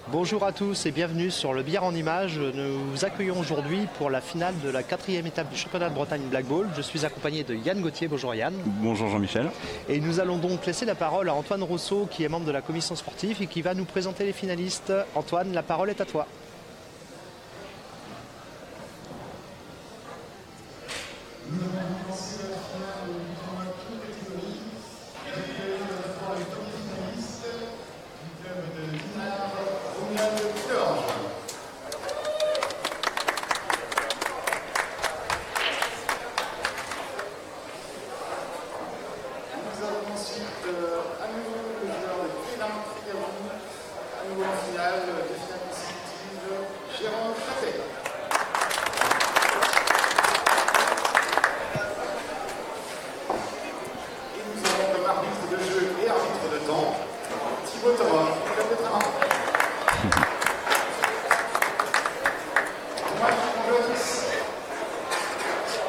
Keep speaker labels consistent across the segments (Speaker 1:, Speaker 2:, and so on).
Speaker 1: Bonjour à tous et bienvenue sur le Billard en Images. Nous vous accueillons aujourd'hui pour la finale de la 4e étape du championnat de Bretagne Black Ball. Je suis accompagné de Yann Gauthier. Bonjour Yann.
Speaker 2: Bonjour Jean-Michel.
Speaker 1: Et nous allons donc laisser la parole à Antoine Rousseau qui est membre de la commission sportive et qui va nous présenter les finalistes. Antoine, la parole est à toi.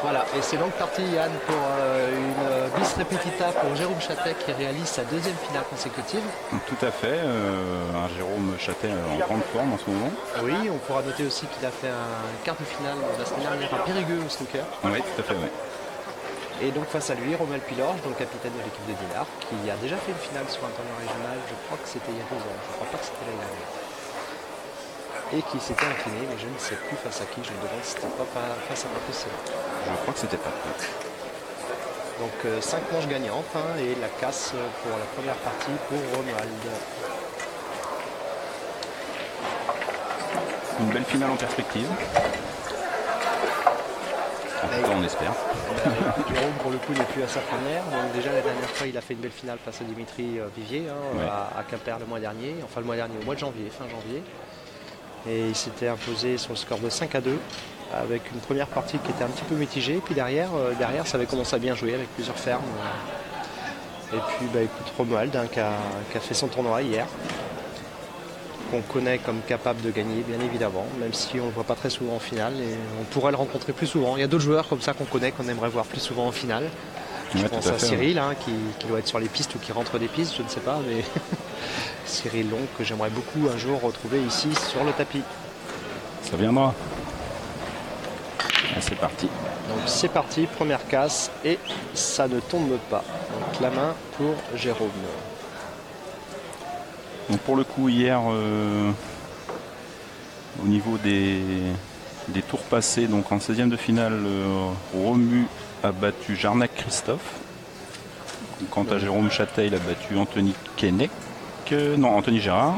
Speaker 1: Voilà, et c'est donc parti Yann pour une bis repetita pour Jérôme Chatet qui réalise sa 2e finale consécutive.
Speaker 2: Tout à fait, un Jérôme Chatet en grande forme en ce moment.
Speaker 1: Oui, on pourra noter aussi qu'il a fait un quart de finale la semaine dernière à Périgueux au snooker.
Speaker 2: Oui, tout à fait, oui.
Speaker 1: Et donc face à lui, Romain Pilorge, donc capitaine de l'équipe de Dinard, qui a déjà fait une finale sur un tournoi régional, je crois que c'était il y a 2 ans, je crois pas que c'était l'année dernière. Et qui s'était incliné, mais je ne sais plus face à qui, je me demande si c'était pas face à Patrice.
Speaker 2: Je crois que c'était pas.
Speaker 1: Donc 5 manches gagnantes et la casse pour la première partie pour Romuald.
Speaker 2: Une belle finale en perspective. En tout cas, on espère.
Speaker 1: Jérôme, pour le coup, n'est plus à sa première. Donc déjà, la dernière fois, il a fait une belle finale face à Dimitri Vivier à Quimper le mois dernier. Enfin, le mois dernier, au mois de janvier, fin janvier. Et il s'était imposé sur le score de 5-2 avec une première partie qui était un petit peu mitigée. Puis derrière ça avait commencé à bien jouer avec plusieurs fermes. Et puis, écoute, Romuald qui a fait son tournoi hier, qu'on connaît comme capable de gagner, bien évidemment, même si on ne le voit pas très souvent en finale. Et on pourrait le rencontrer plus souvent. Il y a d'autres joueurs comme ça qu'on connaît, qu'on aimerait voir plus souvent en finale. Je pense à Cyril, qui doit être sur les pistes ou qui rentre des pistes, je ne sais pas, mais Cyril Long, que j'aimerais beaucoup un jour retrouver ici sur le tapis.
Speaker 2: Ça viendra. Ah, c'est parti.
Speaker 1: Donc c'est parti, première casse, et ça ne tombe pas. Donc la main pour Jérôme.
Speaker 2: Donc pour le coup, hier, au niveau des tours passés, donc en 16e de finale, Romu a battu Jarnac Christophe. Quant à Jérôme Chatet, il a battu Anthony Gérard.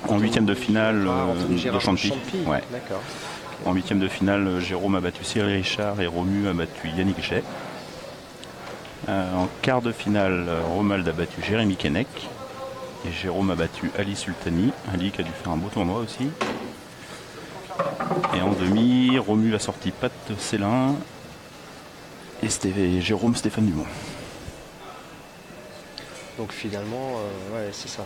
Speaker 2: En 8e de finale de Champy. Ouais.
Speaker 1: D'accord.
Speaker 2: En 8e de finale, Jérôme a battu Cyril Richard et Romu a battu Yannick Jay. En quart de finale, Romuald a battu Jérémy Keinec. Et Jérôme a battu Ali Sultani. Ali qui a dû faire un beau tournoi aussi. Et en demi, Romu a sorti Pat Célin et Jérôme Stéphane Dumont.
Speaker 1: Donc finalement, c'est ça.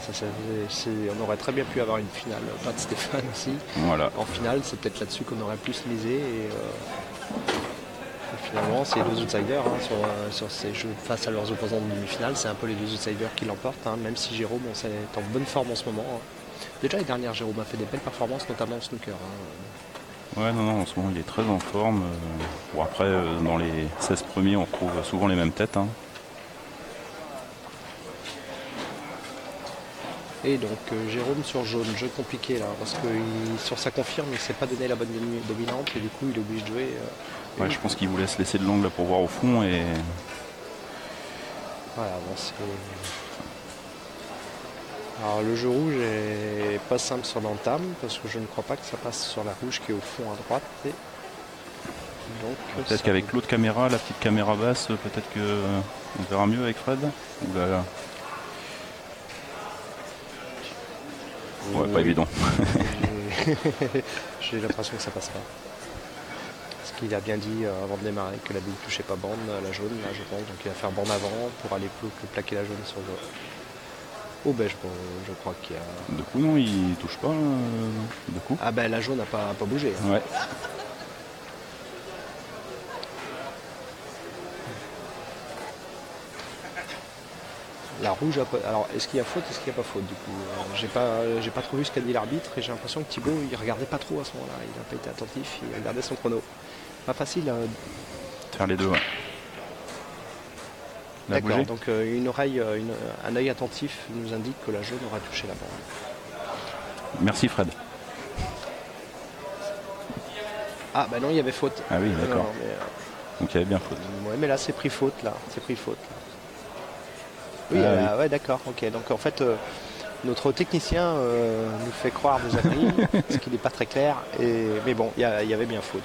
Speaker 1: On aurait très bien pu avoir une finale, Pat Stéphane aussi.
Speaker 2: Voilà.
Speaker 1: En finale, c'est peut-être là-dessus qu'on aurait plus misé. Et finalement, c'est les 2 outsiders sur ces jeux face à leurs opposants de demi-finale. C'est un peu les 2 outsiders qui l'emportent, même si Jérôme est en bonne forme en ce moment. Déjà, les dernières, Jérôme a fait des belles performances, notamment au snooker.
Speaker 2: Ouais, non, en ce moment, il est très en forme. Bon, après, dans les 16 premiers, on trouve souvent les mêmes têtes.
Speaker 1: Et donc Jérôme sur jaune, jeu compliqué là, parce que sur sa confirme, il ne s'est pas donné la bonne dominante et du coup il est obligé de jouer.
Speaker 2: Ouais, je pense qu'il voulait se laisser de l'angle pour voir au fond et.
Speaker 1: Voilà, bon, c'est. Alors le jeu rouge est pas simple sur l'entame parce que je ne crois pas que ça passe sur la rouge qui est au fond à droite. Et donc,
Speaker 2: peut-être qu'avec l'autre caméra, la petite caméra basse, peut-être que on verra mieux avec Fred. Oulala. Ouais, pas évident.
Speaker 1: J'ai l'impression que ça passe pas. Parce qu'il a bien dit avant de démarrer que la bille ne touchait pas bande, la jaune, là je pense. Donc il va faire bande avant pour aller plaquer la jaune sur le... Au beige, bon, je crois qu'il y a...
Speaker 2: De coup, non, il touche pas, de coup.
Speaker 1: Ah ben la jaune n'a pas bougé. Hein.
Speaker 2: Ouais.
Speaker 1: La rouge a pas... Alors est-ce qu'il y a faute, est-ce qu'il n'y a pas faute du coup j'ai pas trop vu ce qu'a dit l'arbitre et j'ai l'impression que Thibaut il regardait pas trop à ce moment-là, il n'a pas été attentif, il regardait son chrono. Pas facile.
Speaker 2: Faire les deux, ouais.
Speaker 1: D'accord, donc une oreille, un œil attentif nous indique que la jaune aura touché la bande.
Speaker 2: Merci Fred.
Speaker 1: Ah bah non, il y avait faute.
Speaker 2: Ah oui, d'accord. Donc il y avait bien faute.
Speaker 1: Ouais, mais là c'est pris faute là, c'est pris faute. Oui,
Speaker 2: oui.
Speaker 1: Ouais, d'accord, ok. Donc en fait, notre technicien nous fait croire des âneries, ce qui n'est pas très clair. Mais bon, il y avait bien faute.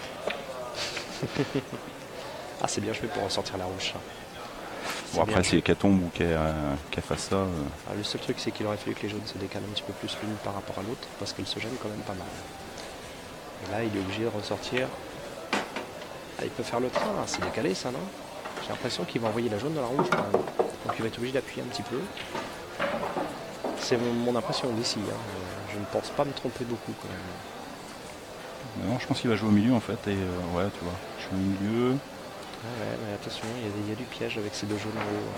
Speaker 1: Ah, c'est bien joué pour ressortir la rouge. Ça.
Speaker 2: Bon, après, c'est qu'elle tombe ou qu'elle fasse ça.
Speaker 1: Le seul truc, c'est qu'il aurait fallu que les jaunes se décalent un petit peu plus l'une par rapport à l'autre, parce qu'elle se gêne quand même pas mal. Et là, il est obligé de ressortir. Ah, il peut faire le train, c'est décalé ça, non? J'ai l'impression qu'il va envoyer la jaune dans la rouge quand même. Donc il va être obligé d'appuyer un petit peu. C'est mon impression d'ici. Hein. Je ne pense pas me tromper beaucoup quand même.
Speaker 2: Non, je pense qu'il va jouer au milieu en fait. Et ouais, tu vois, je suis au milieu.
Speaker 1: Ah ouais, mais attention, il y a du piège avec ces deux jaunes en haut.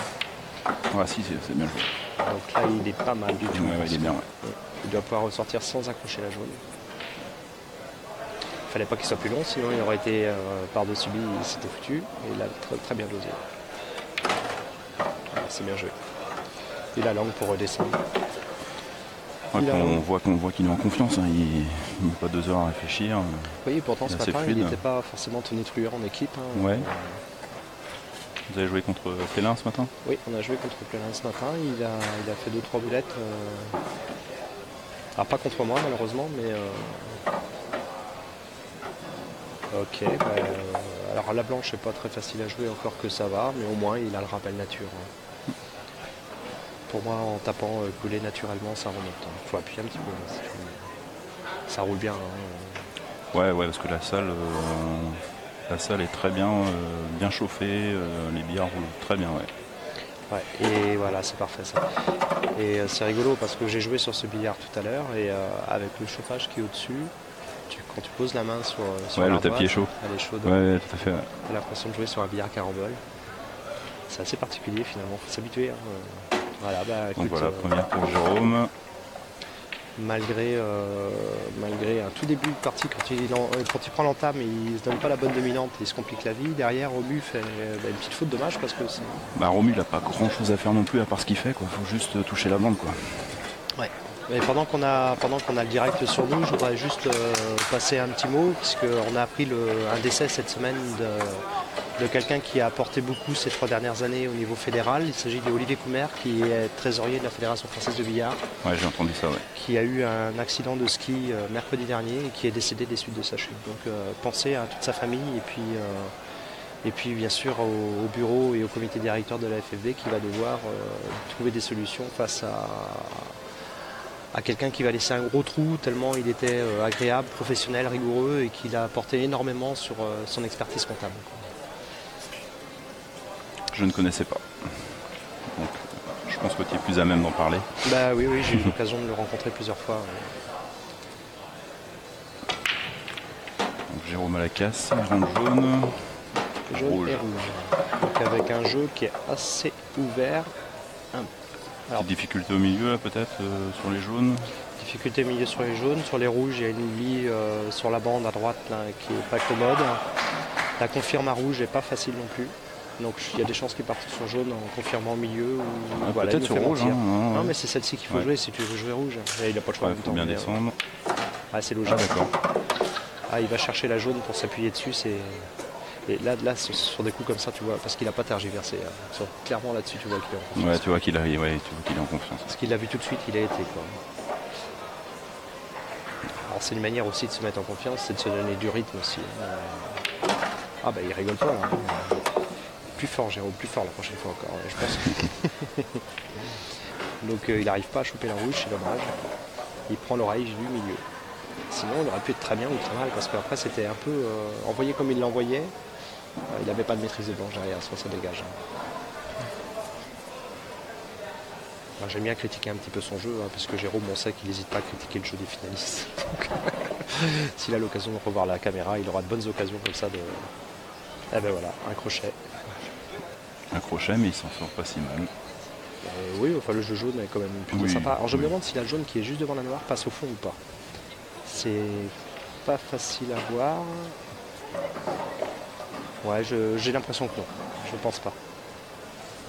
Speaker 2: Ah si, c'est bien joué.
Speaker 1: Donc là, il est pas mal du tout.
Speaker 2: Ouais, il est bien, ouais.
Speaker 1: Il doit pouvoir ressortir sans accrocher la jaune. Il fallait pas qu'il soit plus long, sinon il aurait été par-dessus lui, il s'était foutu. Et il a très bien dosé. Ah, c'est bien joué. Et la langue pour redescendre.
Speaker 2: Ouais, on voit qu'il est en confiance, hein. Il met pas 2 heures à réfléchir.
Speaker 1: Oui, pourtant ce matin,
Speaker 2: fluide.
Speaker 1: il n'était pas forcément tonitrueur en équipe. Hein.
Speaker 2: Ouais. Vous avez joué contre Plélin ce matin?
Speaker 1: Oui, on a joué contre Plélin ce matin. Il a fait 2-3 boulettes. Alors pas contre moi malheureusement, mais... Ok, alors la blanche c'est pas très facile à jouer encore que ça va, mais au moins il a le rappel nature. Hein. Pour moi, en tapant couler naturellement, ça remonte. Il faut appuyer un petit peu. Hein, si ça roule bien. Hein.
Speaker 2: Ouais, parce que la salle est très bien, bien chauffée. Les billards roulent très bien, ouais.
Speaker 1: Ouais, et voilà, c'est parfait ça. Et c'est rigolo parce que j'ai joué sur ce billard tout à l'heure et avec le chauffage qui est au-dessus, quand tu poses la main sur
Speaker 2: le tapis est chaud.
Speaker 1: Elle est chaude.
Speaker 2: Ouais, tout à fait. Ouais.
Speaker 1: J'ai l'impression de jouer sur un billard carambole. C'est assez particulier finalement, faut s'habituer. Hein. Voilà, bah, écoute,
Speaker 2: donc voilà, première pour Jérôme.
Speaker 1: Malgré un tout début de partie, quand il prend l'entame et il ne se donne pas la bonne dominante, il se complique la vie. Derrière, Romu fait une petite faute dommage parce que c'est...
Speaker 2: Romu, il n'a pas grand chose à faire non plus à part ce qu'il fait, quoi. Faut juste toucher la bande, quoi.
Speaker 1: Ouais. Mais pendant qu'on a le direct sur nous, je voudrais juste passer un petit mot, puisqu'on a appris un décès cette semaine de quelqu'un qui a apporté beaucoup ces 3 dernières années au niveau fédéral. Il s'agit d'Olivier Coumer, qui est trésorier de la Fédération française de billard.
Speaker 2: Ouais, j'ai entendu ça, ouais.
Speaker 1: Qui a eu un accident de ski mercredi dernier et qui est décédé des suites de sa chute. Donc pensez à toute sa famille et puis bien sûr au bureau et au comité directeur de la FFV qui va devoir trouver des solutions face à quelqu'un qui va laisser un gros trou tellement il était agréable, professionnel, rigoureux et qu'il a apporté énormément sur son expertise comptable.
Speaker 2: Je ne connaissais pas. Donc, je pense que tu es plus à même d'en parler.
Speaker 1: Bah oui, j'ai eu l'occasion de le rencontrer plusieurs fois.
Speaker 2: Donc, Jérôme à la casse, rond jaune.
Speaker 1: Jaune et rouge. Donc avec un jeu qui est assez ouvert.
Speaker 2: Alors, difficulté au milieu peut-être sur les jaunes.
Speaker 1: Difficulté au milieu sur les jaunes. Sur les rouges, il y a une bille sur la bande à droite là, qui n'est pas commode. La confirme à rouge n'est pas facile non plus. Donc il y a des chances qu'il parte sur jaune en confirmant au milieu.
Speaker 2: Voilà, peut-être sur rouge. Hein,
Speaker 1: non, mais c'est celle-ci qu'il faut jouer si tu veux jouer rouge. Et il n'a pas le choix en même temps.
Speaker 2: Il faut bien descendre.
Speaker 1: Ah, c'est logique.
Speaker 2: D'accord.
Speaker 1: Ah, il va chercher la jaune pour s'appuyer dessus. Et là, sur des coups comme ça, tu vois, parce qu'il n'a pas tergiversé. Hein. Clairement là-dessus, tu vois qu'il est en confiance.
Speaker 2: Ouais, tu vois qu'il est en confiance.
Speaker 1: Parce qu'il l'a vu tout de suite, il a été quoi. Alors c'est une manière aussi de se mettre en confiance, c'est de se donner du rythme aussi. Ah bah il rigole pas. Hein. Plus fort Jérôme, plus fort la prochaine fois encore, je pense. Donc il n'arrive pas à choper la rouge, c'est dommage. Il prend l'oreille du milieu. Sinon, il aurait pu être très bien ou très mal, parce qu'après, c'était un peu envoyé comme il l'envoyait. Il n'avait pas de maîtrise de blanche derrière, soit ça dégage. Alors, j'aime bien critiquer un petit peu son jeu, parce que Jérôme, on sait qu'il n'hésite pas à critiquer le jeu des finalistes. Donc, s'il a l'occasion de revoir la caméra, il aura de bonnes occasions comme ça de... Eh ben voilà, un crochet.
Speaker 2: Un crochet, mais il s'en sort pas si mal.
Speaker 1: Oui, enfin le jeu jaune est quand même plutôt sympa. Alors je me demande si la jaune qui est juste devant la noire passe au fond ou pas. C'est pas facile à voir. Ouais, j'ai l'impression que non. Je pense pas.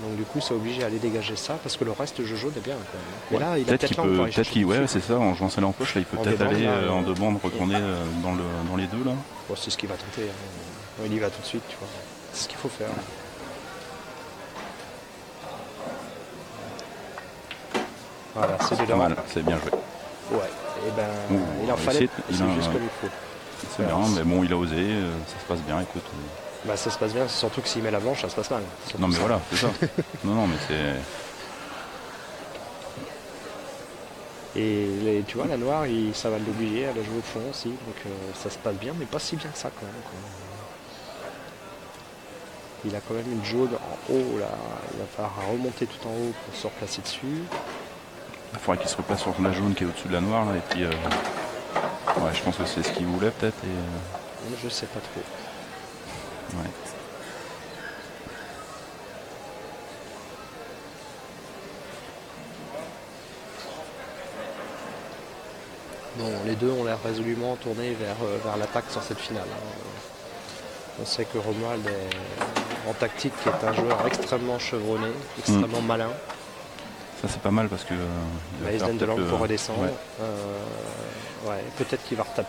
Speaker 1: Donc du coup, c'est obligé d'aller dégager ça parce que le reste, le jeu jaune est bien quand même. Mais là, il a peut-être
Speaker 2: peut-être qu'il ouais, c'est ça. En jouant celle en poche, là, il peut peut-être aller en deux bandes, retourner dans les deux là.
Speaker 1: Bon, c'est ce qu'il va tenter. Il y va tout de suite, tu vois. C'est ce qu'il faut faire. Voilà, c'est
Speaker 2: pas mal, c'est bien joué.
Speaker 1: Ouais, et ben il en fallait, c'est juste comme il faut.
Speaker 2: C'est bien, mais bon, il a osé, ça se passe bien, écoute.
Speaker 1: Bah ça se passe bien, surtout que s'il met la blanche, ça se passe mal.
Speaker 2: Non mais ça. Voilà, c'est ça. non mais c'est...
Speaker 1: Et tu vois, la noire, ça va l'obliger à la jouer au fond aussi, donc ça se passe bien, mais pas si bien que ça quand même. Il a quand même une jaune en haut, là, il va falloir remonter tout en haut pour se replacer dessus.
Speaker 2: Il faudrait qu'il se replace sur la jaune qui est au-dessus de la noire, là, et puis... Ouais, je pense que c'est ce qu'il voulait peut-être.
Speaker 1: Je sais pas trop.
Speaker 2: Ouais.
Speaker 1: Bon, les deux ont l'air résolument tournés vers l'attaque sur cette finale. On sait que Romuald est en tactique est un joueur extrêmement chevronné, extrêmement malin.
Speaker 2: Ça c'est pas mal parce que...
Speaker 1: il se donne de l'angle pour redescendre. Ouais. Peut-être qu'il va retaper.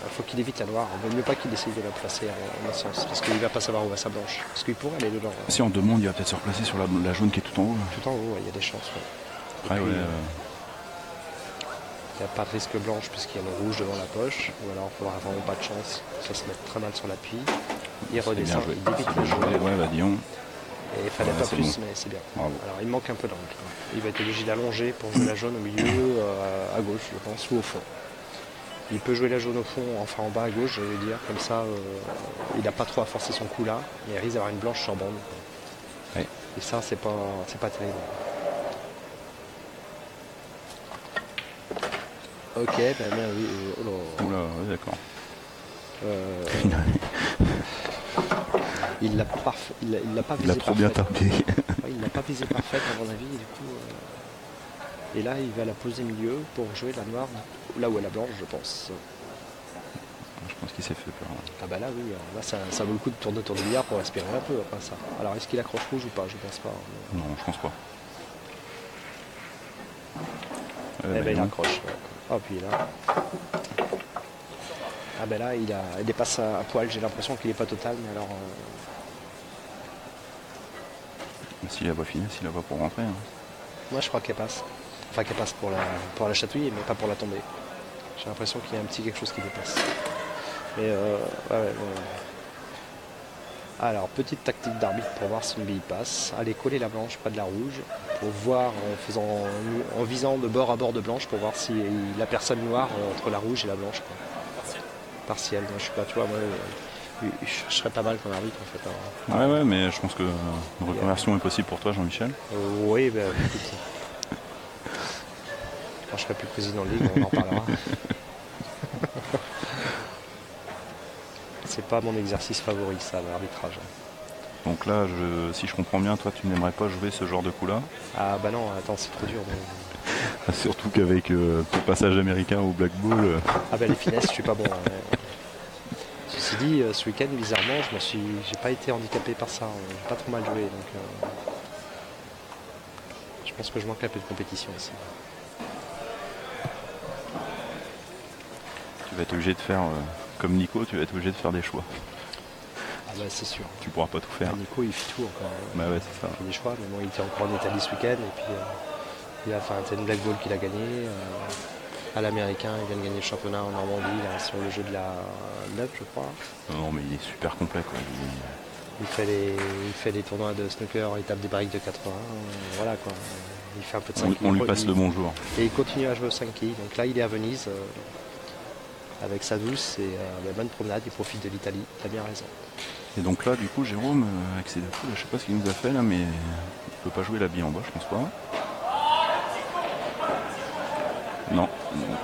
Speaker 1: Il faut qu'il évite la noire. Il vaut mieux pas qu'il essaye de la placer en un sens, parce qu'il va pas savoir où va sa blanche. Parce qu'il pourrait aller dedans.
Speaker 2: Si en demande, il va peut-être se replacer sur la jaune qui est tout en haut.
Speaker 1: Tout en haut, il y a des chances.
Speaker 2: Après, il
Speaker 1: n'y a pas de risque blanche puisqu'il y a le rouge devant la poche. Ou alors il faudra vraiment pas de chance. Ça se met très mal sur l'appui. Il redescend, il débite le jeu.
Speaker 2: Ouais, bah disons.
Speaker 1: Et il fallait pas plus, mais c'est bien.
Speaker 2: Bravo.
Speaker 1: Alors il manque un peu d'angle. Il va être obligé d'allonger pour jouer la jaune au milieu, à gauche, je pense, ou au fond. Il peut jouer la jaune au fond, enfin en bas à gauche, je vais dire, comme ça, il n'a pas trop à forcer son coup là, et il risque d'avoir une blanche sur bande.
Speaker 2: Ouais.
Speaker 1: Et ça, c'est pas terrible. Ok, ben bien oui.
Speaker 2: Oula, ouais, d'accord.
Speaker 1: Il l'a pas visé.
Speaker 2: Il l'a trop bien tapé.
Speaker 1: Il l'a pas visé parfaite à mon avis, du coup. Et là, il va la poser milieu pour jouer la noire là où elle a blanche, je pense.
Speaker 2: Je pense qu'il s'est fait peur.
Speaker 1: Ah bah là, oui. Là, ça vaut le coup de tourner autour du billard pour respirer un peu après ça. Alors, est-ce qu'il accroche rouge ou pas? Je pense pas.
Speaker 2: Non, je pense pas.
Speaker 1: Il accroche. Ouais. Oh, puis là... Ah ben là, il dépasse à poil. J'ai l'impression qu'il n'est pas total, mais alors...
Speaker 2: S'il la voit finir, s'il la voit pour rentrer.
Speaker 1: Moi, je crois qu'elle passe. Enfin, qu'elle passe pour la chatouiller, mais pas pour la tomber. J'ai l'impression qu'il y a un petit quelque chose qui dépasse. Mais Alors, petite tactique d'arbitre pour voir si une bille passe. Aller coller la blanche près de la rouge pour voir en visant de bord à bord de blanche pour voir si la personne noire entre la rouge et la blanche. Partielle. Moi, je suis pas, tu vois, moi, je serais pas mal comme arbitre en fait.
Speaker 2: Ouais, mais je pense que une reconversion est possible pour toi, Jean-Michel.
Speaker 1: Oui, ben écoute. Quand je serai plus président de Ligue, on en parlera. C'est pas mon exercice favori, ça, l'arbitrage.
Speaker 2: Donc là, si je comprends bien, toi, tu n'aimerais pas jouer ce genre de coup-là?
Speaker 1: Ah bah non, attends, c'est trop dur. Mais...
Speaker 2: Surtout qu'avec ton passage américain au Black Ball...
Speaker 1: Ah bah les finesses, je suis pas bon. Ceci dit, ce week-end, bizarrement, j'ai pas été handicapé par ça. J'ai pas trop mal joué, donc... Je pense que je manque un peu de compétition aussi.
Speaker 2: Tu vas être obligé de faire, comme Nico, tu vas être obligé de faire des choix.
Speaker 1: Ah bah c'est sûr.
Speaker 2: Tu pourras pas tout faire.
Speaker 1: Nico, il fait tout encore.
Speaker 2: Bah ouais, c'est ça.
Speaker 1: Il fait des choix, mais bon, il était encore en Italie ce week-end, et puis il a fait un Black Ball qu'il a gagné. À l'américain, il vient de gagner le championnat en Normandie, là, sur le jeu de la 9, je crois.
Speaker 2: Non, mais il est super complet, quoi.
Speaker 1: Il fait des tournois de snooker, il tape des barriques de 80, voilà quoi. Il fait un peu de 5
Speaker 2: on lui passe le bonjour.
Speaker 1: Et il continue à jouer au 5 quilles. Donc là, il est à Venise. avec sa douce et bonne promenade, il profite de l'Italie, il a bien raison.
Speaker 2: Et donc là, du coup, Jérôme, avec ses deux coups, je sais pas ce qu'il nous a fait là, mais il peut pas jouer la bille en bas, je pense pas. Non, donc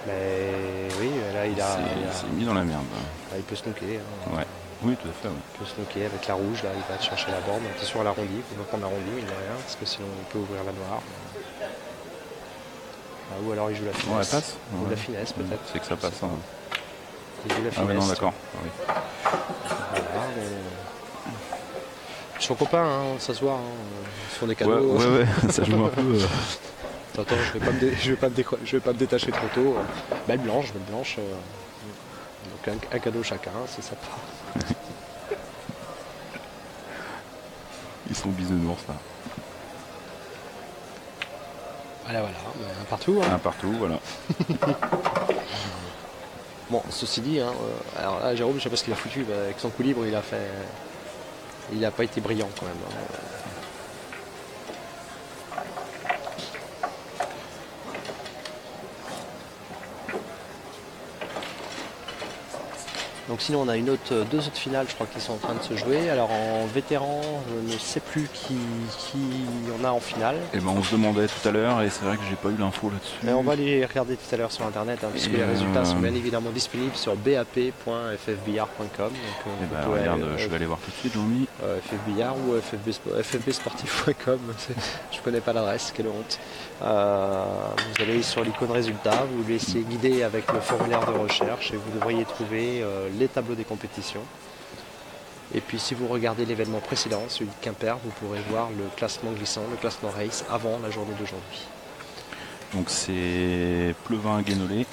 Speaker 1: Mais oui, là il
Speaker 2: s'est mis dans la merde.
Speaker 1: là, il peut snooker. Hein.
Speaker 2: Ouais. Oui, tout à fait. Ouais.
Speaker 1: Il peut snooker avec la rouge, là il va chercher la borne. Attention à l'arrondi, il faut pas prendre l'arrondi, il n'a rien, parce que sinon il peut ouvrir la noire. Ou alors il joue la finesse.
Speaker 2: Bon, elle passe.
Speaker 1: Ou la finesse peut-être.
Speaker 2: C'est que ça passe. Hein.
Speaker 1: Il joue la finesse.
Speaker 2: Ah ouais, non, d'accord. Oui.
Speaker 1: Voilà, ils sont copains, hein, ça se voit. Hein. Ils se font des cadeaux.
Speaker 2: Ouais, ça joue un peu.
Speaker 1: Attends, je vais pas me détacher trop tôt. Belle blanche. Donc un cadeau chacun, c'est sympa.
Speaker 2: Ils sont bisounours là.
Speaker 1: Voilà, un partout. Hein.
Speaker 2: Un partout, voilà.
Speaker 1: Bon, ceci dit, hein, alors là, Jérôme, je sais pas ce qu'il a foutu, avec son coup libre, il n'a pas été brillant quand même. Hein. Donc sinon on a deux autres finales je crois qui sont en train de se jouer. Alors en vétéran je ne sais plus qui en a en finale.
Speaker 2: Et ben on se demandait tout à l'heure et c'est vrai que j'ai pas eu l'info là-dessus.
Speaker 1: Mais on va les regarder tout à l'heure sur internet hein, puisque les résultats sont bien évidemment disponibles sur bap.ffbillard.com.
Speaker 2: Regarde, je vais aller voir tout de suite Jean-Mi.
Speaker 1: FFBillard ou ffbsportif.com, je connais pas l'adresse, quelle honte. Vous allez sur l'icône résultats, vous laissez guider avec le formulaire de recherche et vous devriez trouver les tableaux des compétitions. Et puis si vous regardez l'événement précédent, celui de Quimper, vous pourrez voir le classement glissant, le classement race avant la journée d'aujourd'hui.
Speaker 2: Donc c'est Plevin-Guénolé.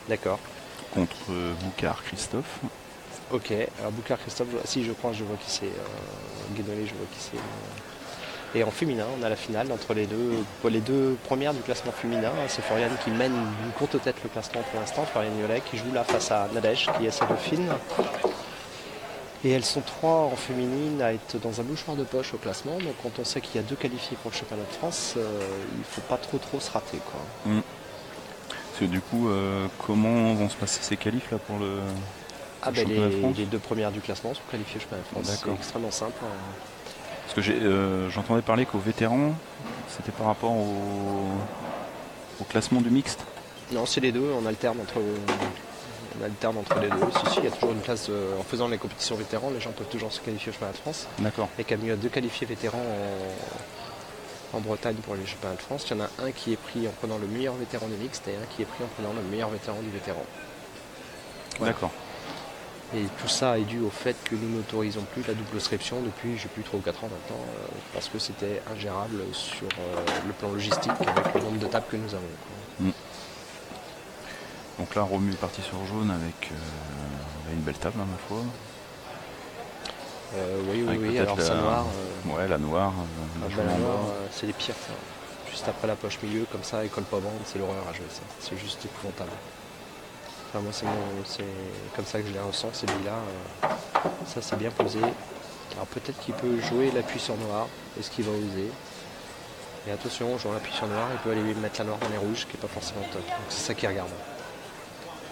Speaker 1: D'accord.
Speaker 2: Contre Boucard Christophe.
Speaker 1: Ok, alors Boucard Christophe, si je crois je vois qui c'est. Guénolé, je vois qui c'est. Et en féminin, on a la finale entre les deux premières du classement féminin. C'est Floriane qui mène d'une courte tête le classement pour l'instant. Floriane Niolet qui joue là face à Nadège qui est sa dauphine. Et elles sont 3 en féminine à être dans un mouchoir de poche au classement. Donc quand on sait qu'il y a 2 qualifiés pour le championnat de France, il ne faut pas trop se rater. Quoi.
Speaker 2: Parce que du coup, comment vont se passer ces qualifs là pour le championnat de France ?
Speaker 1: Les 2 premières du classement sont qualifiées au championnat de France. C'est extrêmement simple.
Speaker 2: Parce que j'entendais parler qu'aux vétérans, c'était par rapport au classement du mixte.
Speaker 1: Non, c'est les deux, on alterne entre les deux. Si, il y a toujours une classe, en faisant les compétitions vétérans, les gens peuvent toujours se qualifier au championnat de France.
Speaker 2: D'accord.
Speaker 1: Et qu'il y a 2 qualifiés vétérans en Bretagne pour les championnats de France. Il y en a un qui est pris en prenant le meilleur vétéran du mixte et un qui est pris en prenant le meilleur vétéran du vétéran. Voilà.
Speaker 2: D'accord.
Speaker 1: Et tout ça est dû au fait que nous n'autorisons plus la double inscription depuis, je sais plus, 3 ou 4 ans maintenant, parce que c'était ingérable sur le plan logistique avec le nombre de tables que nous avons.
Speaker 2: Donc là, Romu est parti sur jaune avec une belle table, ma foi.
Speaker 1: Oui, alors sa noire.
Speaker 2: Ouais, la noire.
Speaker 1: La noire, c'est les pires, ça. Juste après la poche milieu, comme ça, et colle pas bande, c'est l'horreur à jouer, ça. C'est juste épouvantable. Enfin, moi, c'est comme ça que je les ressens, ces billes-là. Ça, c'est bien posé. Alors peut-être qu'il peut jouer l'appui sur noir. Est-ce qu'il va oser ? Et attention, jouant l'appui sur noir, il peut aller mettre la noire dans les rouges, qui n'est pas forcément top. Donc c'est ça qu'il regarde.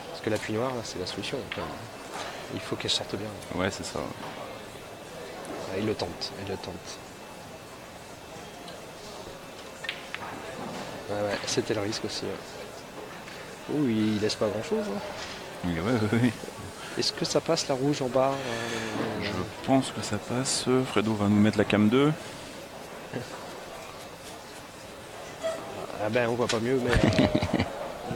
Speaker 1: Parce que l'appui noir, là, c'est la solution. Il faut qu'elle sorte bien.
Speaker 2: Ouais, c'est ça.
Speaker 1: Il le tente. Ouais, c'était le risque aussi. Oh, il laisse pas grand chose. Hein.
Speaker 2: Oui.
Speaker 1: Est-ce que ça passe la rouge en bas
Speaker 2: Je pense que ça passe. Fredo va nous mettre la cam 2.
Speaker 1: Ah ben on voit pas mieux mais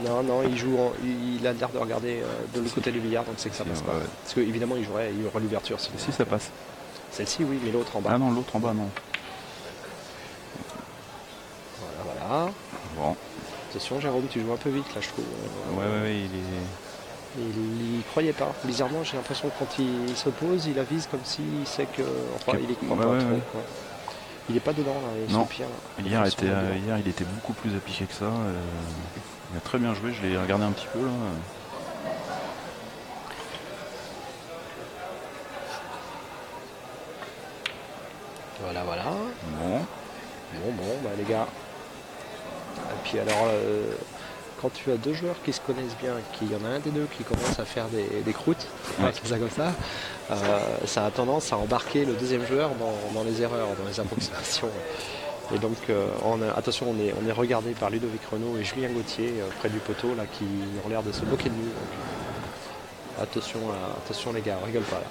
Speaker 1: non il joue il a l'air de regarder de l'autre côté du billard donc c'est que ça passe pas. Parce que évidemment il y aurait l'ouverture.
Speaker 2: Si ça passe.
Speaker 1: Celle-ci oui mais l'autre en bas.
Speaker 2: Ah non l'autre en bas non.
Speaker 1: Voilà.
Speaker 2: Bon.
Speaker 1: Attention Jérôme tu joues un peu vite là je trouve.
Speaker 2: Ouais
Speaker 1: il croyait pas. Bizarrement j'ai l'impression que quand il se pose il avise comme s'il sait que enfin il y croit pas trop. Quoi. Il n'est pas dedans là,
Speaker 2: non.
Speaker 1: Pire,
Speaker 2: hier il était beaucoup plus appliqué que ça. Il a très bien joué, je l'ai regardé un petit peu là.
Speaker 1: Voilà.
Speaker 2: Bon,
Speaker 1: les gars. Et puis alors quand tu as deux joueurs qui se connaissent bien, qu'il y en a un des deux qui commence à faire des croûtes, on va appeler ça comme ça a tendance à embarquer le deuxième joueur dans les erreurs, dans les approximations. Et donc, attention, on est regardé par Ludovic Renaud et Julien Gauthier près du poteau là, qui ont l'air de se moquer de nous. Donc, attention les gars, on rigole pas là.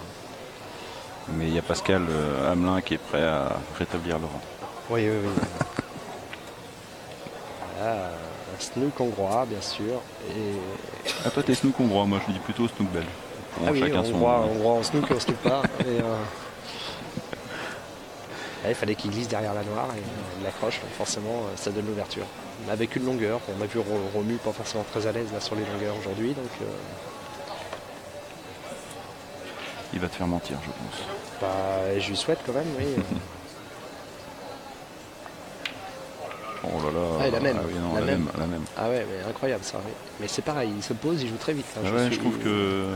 Speaker 2: Mais il y a Pascal Hamelin qui est prêt à rétablir Laurent.
Speaker 1: Oui. Voilà, un snook hongrois, bien sûr.
Speaker 2: Ah, toi, t'es snook hongrois, moi je dis plutôt snook belge.
Speaker 1: Bon, chacun hongrois en snook et en snook pas. Il fallait qu'il glisse derrière la noire et il l'accroche, donc forcément ça donne l'ouverture. Avec une longueur, on a vu Romu pas forcément très à l'aise là, sur les longueurs aujourd'hui. Donc,
Speaker 2: il va te faire mentir, je pense.
Speaker 1: Bah, je lui souhaite quand même, oui.
Speaker 2: Oh là là.
Speaker 1: La même.
Speaker 2: Ah oui, non, la même.
Speaker 1: Ah ouais, mais incroyable ça. Oui. Mais c'est pareil, il se pose, il joue très vite.
Speaker 2: Hein, je trouve que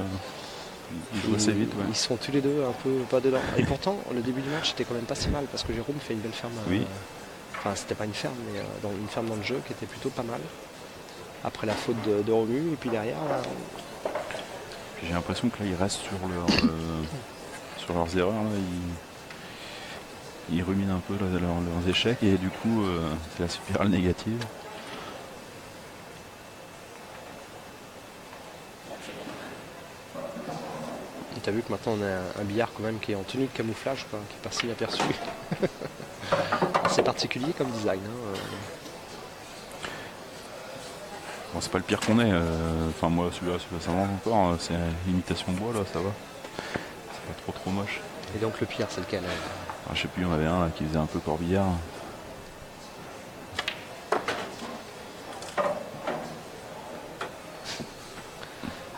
Speaker 2: il joue assez vite. Ouais.
Speaker 1: Ils sont tous les deux un peu pas dedans. Et pourtant, le début du match était quand même pas si mal parce que Jérôme fait une belle ferme.
Speaker 2: Oui.
Speaker 1: Enfin, c'était pas une ferme, mais une ferme dans le jeu qui était plutôt pas mal. Après la faute de Romu, et puis derrière.
Speaker 2: J'ai l'impression que là, ils restent sur leurs erreurs. Là. Ils ruminent un peu leurs échecs et du coup, c'est la spirale négative.
Speaker 1: T'as vu que maintenant on a un billard quand même qui est en tenue de camouflage, quoi, qui passe inaperçu. C'est particulier comme design.
Speaker 2: Bon, c'est pas le pire qu'on ait. Enfin moi celui-là ça va encore. C'est imitation bois là, ça va. C'est pas trop moche.
Speaker 1: Et donc le pire c'est lequel
Speaker 2: Je sais plus, il y en avait un là, qui faisait un peu corbillard.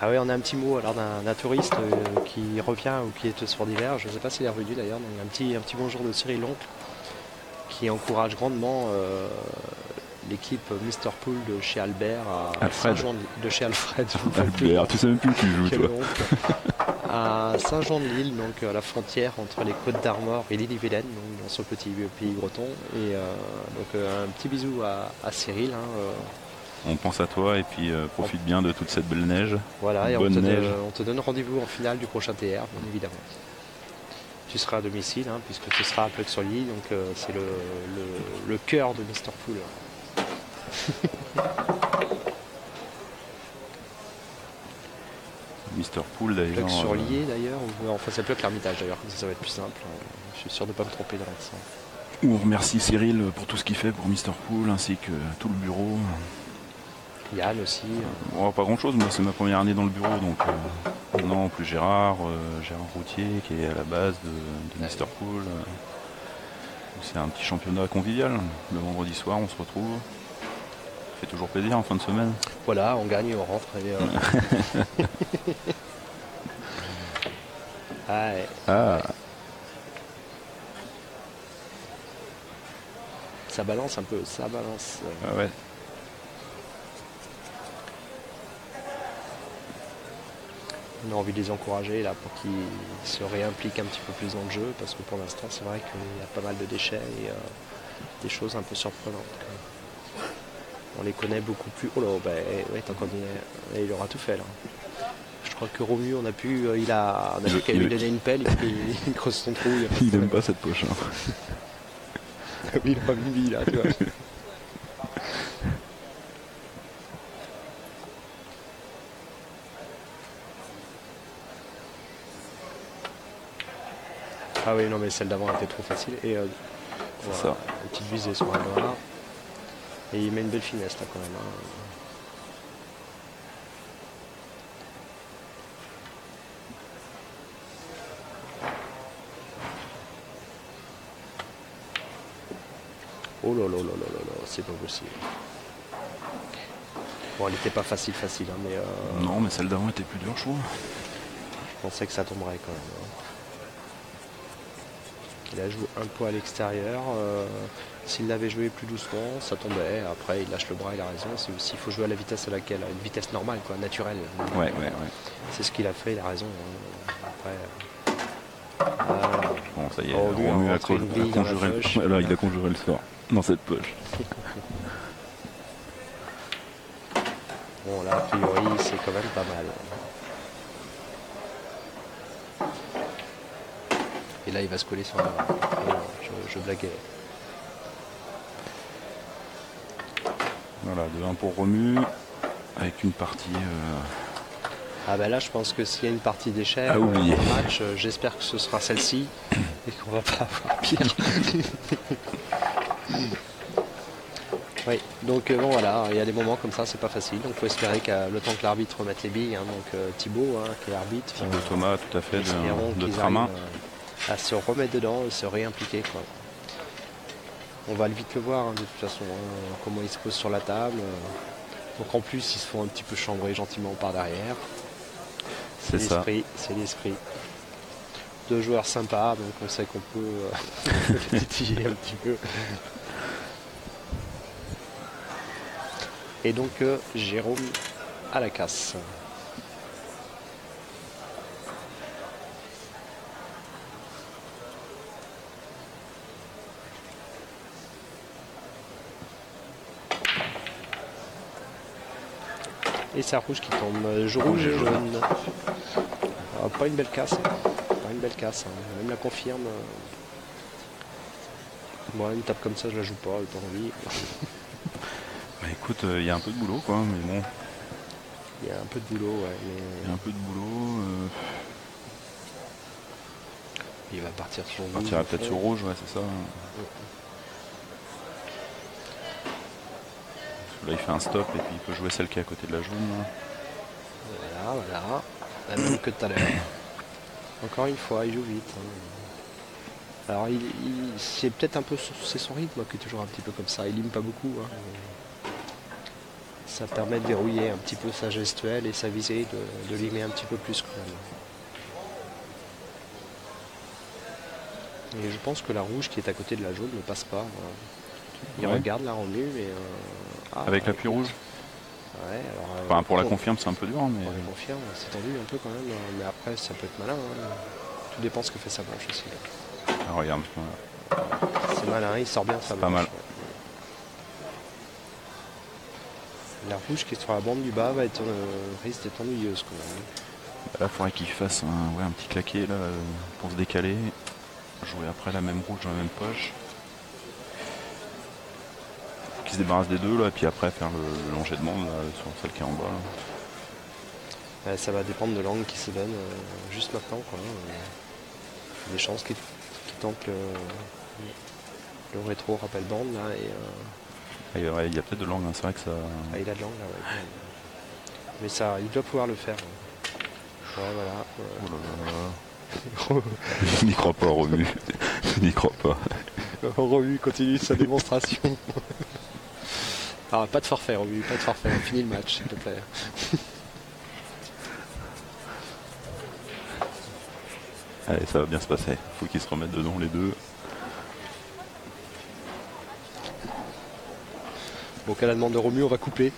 Speaker 1: Ah oui, on a un petit mot alors d'un touriste qui revient ou qui est sport d'hiver. Je ne sais pas s'il est revenu d'ailleurs. Donc un petit bonjour de Cyril Loncle qui encourage grandement l'équipe Mister Pool de chez Albert à Saint-Jean de chez Alfred.
Speaker 2: Albert, tu sais même plus où tu joues toi.
Speaker 1: À Saint-Jean-de-Lille, donc à la frontière entre les Côtes d'Armor et l'Ille-et-Vilaine, donc dans son petit pays breton. Et donc un petit bisou à Cyril.
Speaker 2: On pense à toi et puis profite bien de toute cette belle neige.
Speaker 1: Voilà, et
Speaker 2: bonne neige.
Speaker 1: On te donne rendez-vous en finale du prochain TR, bien évidemment. Tu seras à domicile, puisque tu seras à Pleuc-sur-Lille, donc c'est le cœur de Mister Pool.
Speaker 2: Mister Pool d'ailleurs.
Speaker 1: Pleuc-sur-Lille d'ailleurs, enfin c'est Pleuc-l'Hermitage d'ailleurs, comme ça va être plus simple. Je suis sûr de ne pas me tromper dans l'accent.
Speaker 2: On remercie Cyril pour tout ce qu'il fait pour Mister Pool ainsi que tout le bureau.
Speaker 1: Yann aussi.
Speaker 2: Bon, pas grand chose, moi c'est ma première année dans le bureau, donc non, plus Gérard Routier qui est à la base de Mister Pool. C'est un petit championnat convivial. Le vendredi soir on se retrouve. Ça fait toujours plaisir en fin de semaine.
Speaker 1: Voilà, on gagne, on rentre. Et, ouais. Ça balance un peu, ça balance.
Speaker 2: Ah ouais.
Speaker 1: On a envie de les encourager là pour qu'ils se réimpliquent un petit peu plus dans le jeu parce que pour l'instant c'est vrai qu'il y a pas mal de déchets et des choses un peu surprenantes. On les connaît beaucoup plus. Oh là, ouais, tant qu'on y est, il aura tout fait là. Je crois que Romu, on a vu qu'à lui donner une pelle et il creuse son trou.
Speaker 2: Il n'aime pas cette poche. Hein.
Speaker 1: Il a pas une vie là, tu vois. Ah oui, non, mais celle d'avant était trop facile. Et voilà,
Speaker 2: ça.
Speaker 1: Une petite visée sur un noir. Et il met une belle finesse là quand même. Oh là là là là là là, c'est pas possible. Bon, elle n'était pas facile, mais...
Speaker 2: Non, mais celle d'avant était plus dure, je trouve.
Speaker 1: Je pensais que ça tomberait quand même. Il a joué un peu à l'extérieur. S'il l'avait joué plus doucement, ça tombait. Après, il lâche le bras, il a raison. C'est aussi, il faut jouer à la vitesse à laquelle, à une vitesse normale, quoi, naturelle.
Speaker 2: Ouais.
Speaker 1: C'est ce qu'il a fait, il a raison. Après,
Speaker 2: bon, ça y est, Romu a conjuré. Voilà, il a conjuré le sort dans cette poche.
Speaker 1: Bon là a priori c'est quand même pas mal. Et là il va se coller sur la... Non, je blaguais.
Speaker 2: Voilà, 2-1 pour Romu, avec une partie
Speaker 1: Ah ben là je pense que s'il y a une partie d'échec
Speaker 2: à oublier.
Speaker 1: dans le match, j'espère que ce sera celle-ci et qu'on va pas avoir pire. Oui, donc bon voilà, il y a des moments comme ça, c'est pas facile, donc il faut espérer que le temps que l'arbitre remette les billes, hein, donc Thibaut qui est arbitre,
Speaker 2: Thibaut Thomas, tout à fait,
Speaker 1: espérons
Speaker 2: de
Speaker 1: qu'ils
Speaker 2: Tramin.
Speaker 1: arrivent à se remettre dedans et se réimpliquer, quoi. On va vite le voir, hein, de toute façon, hein, comment ils se posent sur la table. Donc en plus, ils se font un petit peu chambrer gentiment par derrière.
Speaker 2: C'est ça.
Speaker 1: L'esprit, c'est l'esprit. Deux joueurs sympas, donc on sait qu'on peut titiller un petit peu. Et donc Jérôme à la casse. Et c'est rouge qui tombe. Rouge et jaune. Ah, pas une belle casse. Pas une belle casse. Hein. Même la confirme. Moi, une tape comme ça, je la joue pas. Pas envie.
Speaker 2: Bah écoute, il y a un peu de boulot, quoi, mais bon.
Speaker 1: Il y a un peu de boulot, ouais. Mais...
Speaker 2: Il y a un peu de boulot.
Speaker 1: Il va partir sur rouge.
Speaker 2: Il partira peut-être sur rouge, ouais, c'est ça. Là, il fait un stop et puis il peut jouer celle qui est à côté de la jaune.
Speaker 1: Voilà, voilà. La même que tout à l'heure. Encore une fois, il joue vite. Hein. Alors, c'est peut-être un peu c'est son rythme qui est toujours un petit peu comme ça. Il lime pas beaucoup. Hein. Ça permet de verrouiller un petit peu sa gestuelle et sa visée, de limer un petit peu plus quand même. Et je pense que la rouge qui est à côté de la jaune ne passe pas. Voilà. Il regarde la Romu, mais...
Speaker 2: avec l'appui rouge.
Speaker 1: Ouais, alors,
Speaker 2: enfin, pour la confirme, c'est un peu dur. Mais...
Speaker 1: Pour la confirme, c'est tendu un peu quand même. Mais après, ça peut être malin. Hein. Tout dépend ce que fait sa blanche aussi.
Speaker 2: Ah, regarde.
Speaker 1: C'est malin, il sort bien sa blanche.
Speaker 2: Pas mal.
Speaker 1: Ouais. La rouge qui est sur la bande du bas risque d'être ennuyeuse quand même.
Speaker 2: Là, il faudrait qu'il fasse un petit claquet là, pour se décaler. Jouer après la même rouge dans la même poche. Qui se débarrasse des deux là, et puis après faire le langer de bande là, sur celle qui est en bas.
Speaker 1: Là. Ça va dépendre de l'angle qui se donne juste maintenant. Quoi. Il y a des chances qu'il tente le rétro rappel bande là.
Speaker 2: Il y a peut-être de l'angle, hein, c'est vrai que ça.
Speaker 1: Ah, il a de l'angle là, ouais. Mais ça, il doit pouvoir le faire. Ouais, voilà.
Speaker 2: Oh là là. Je n'y crois pas, Romu. Je n'y crois pas.
Speaker 1: Romu continue sa démonstration. Ah, pas de forfait, Romu, pas de forfait. On finit le match, s'il te plaît.
Speaker 2: Allez, ça va bien se passer. Faut qu'ils se remettent dedans les deux.
Speaker 1: Donc à la demande de Romu, on va couper.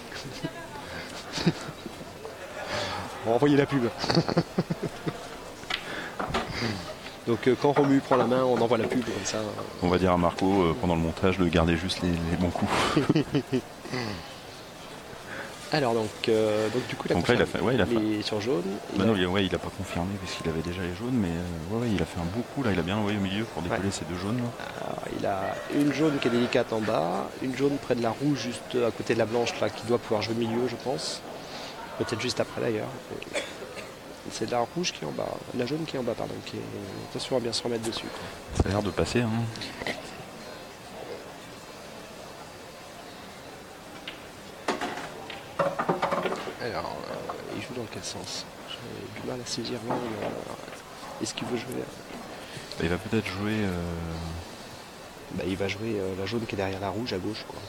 Speaker 1: On va envoyer la pub. Donc quand Romu prend la main, on envoie la pub comme ça.
Speaker 2: On va dire à Marco pendant le montage de garder juste les bons coups.
Speaker 1: Alors donc du coup
Speaker 2: donc là, il a fait, ouais, il a fait.
Speaker 1: sur jaune.
Speaker 2: Bah non, il a pas confirmé parce qu'il avait déjà les jaunes, mais ouais, il a fait un beau coup là, il a bien envoyé au milieu pour décoller ces deux jaunes.
Speaker 1: Alors, il a une jaune qui est délicate en bas, une jaune près de la rouge juste à côté de la blanche là qui doit pouvoir jouer milieu je pense. Peut-être juste après d'ailleurs. C'est la rouge qui est en bas, la jaune qui est en bas pardon, qui est... Attention à bien se remettre dessus. Quoi.
Speaker 2: Ça a l'air de passer. Hein.
Speaker 1: Alors, il joue dans quel sens? J'ai du mal à saisir l'angle. Est-ce qu'il veut jouer
Speaker 2: Il va peut-être jouer...
Speaker 1: il va jouer la jaune qui est derrière la rouge à gauche. Quoi.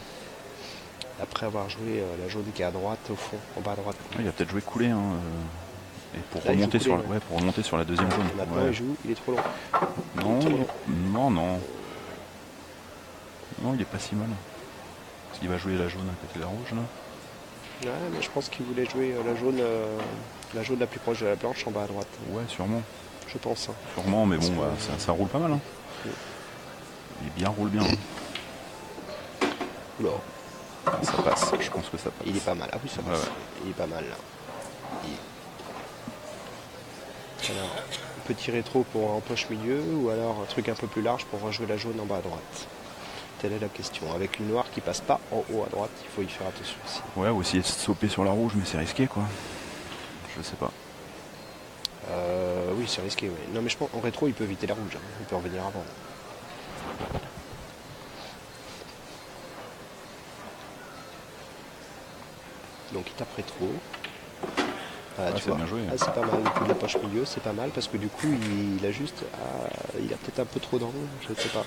Speaker 1: Après avoir joué la jaune qui est à droite, au fond, en bas à droite.
Speaker 2: Il va peut-être jouer coulé. Hein, et pour
Speaker 1: là,
Speaker 2: remonter,
Speaker 1: couler,
Speaker 2: pour remonter sur la deuxième jaune.
Speaker 1: Maintenant, il joue, il est trop long.
Speaker 2: Non, il est pas si mal. Parce qu'il va jouer la jaune à côté de la rouge là.
Speaker 1: Ouais, mais je pense qu'il voulait jouer la jaune la plus proche de la blanche en bas à droite.
Speaker 2: Ouais, sûrement.
Speaker 1: Je pense. Hein.
Speaker 2: Sûrement, mais bon, ça roule pas mal. Hein. Il roule bien.
Speaker 1: Oula.
Speaker 2: Ça passe, je pense que ça passe.
Speaker 1: Il est pas mal. Ah oui, ça passe.
Speaker 2: Ouais.
Speaker 1: Il est pas mal là. Alors, petit rétro pour en poche milieu ou alors un truc un peu plus large pour rejouer la jaune en bas à droite. Telle est la question. Avec une noire qui passe pas en haut à droite, il faut y faire attention aussi.
Speaker 2: Ouais, ou essayer de sauter sur la rouge, mais c'est risqué quoi. Je sais pas.
Speaker 1: Oui, c'est risqué. Oui. Non, mais je pense en rétro, il peut éviter la rouge. Hein. Il peut revenir avant. Donc il tape rétro. Voilà, tu vois.
Speaker 2: Bien joué.
Speaker 1: C'est pas mal. Le coup de la poche milieu, c'est pas mal parce que du coup, il a juste. Il a peut-être un peu trop d'angle. Je ne sais pas.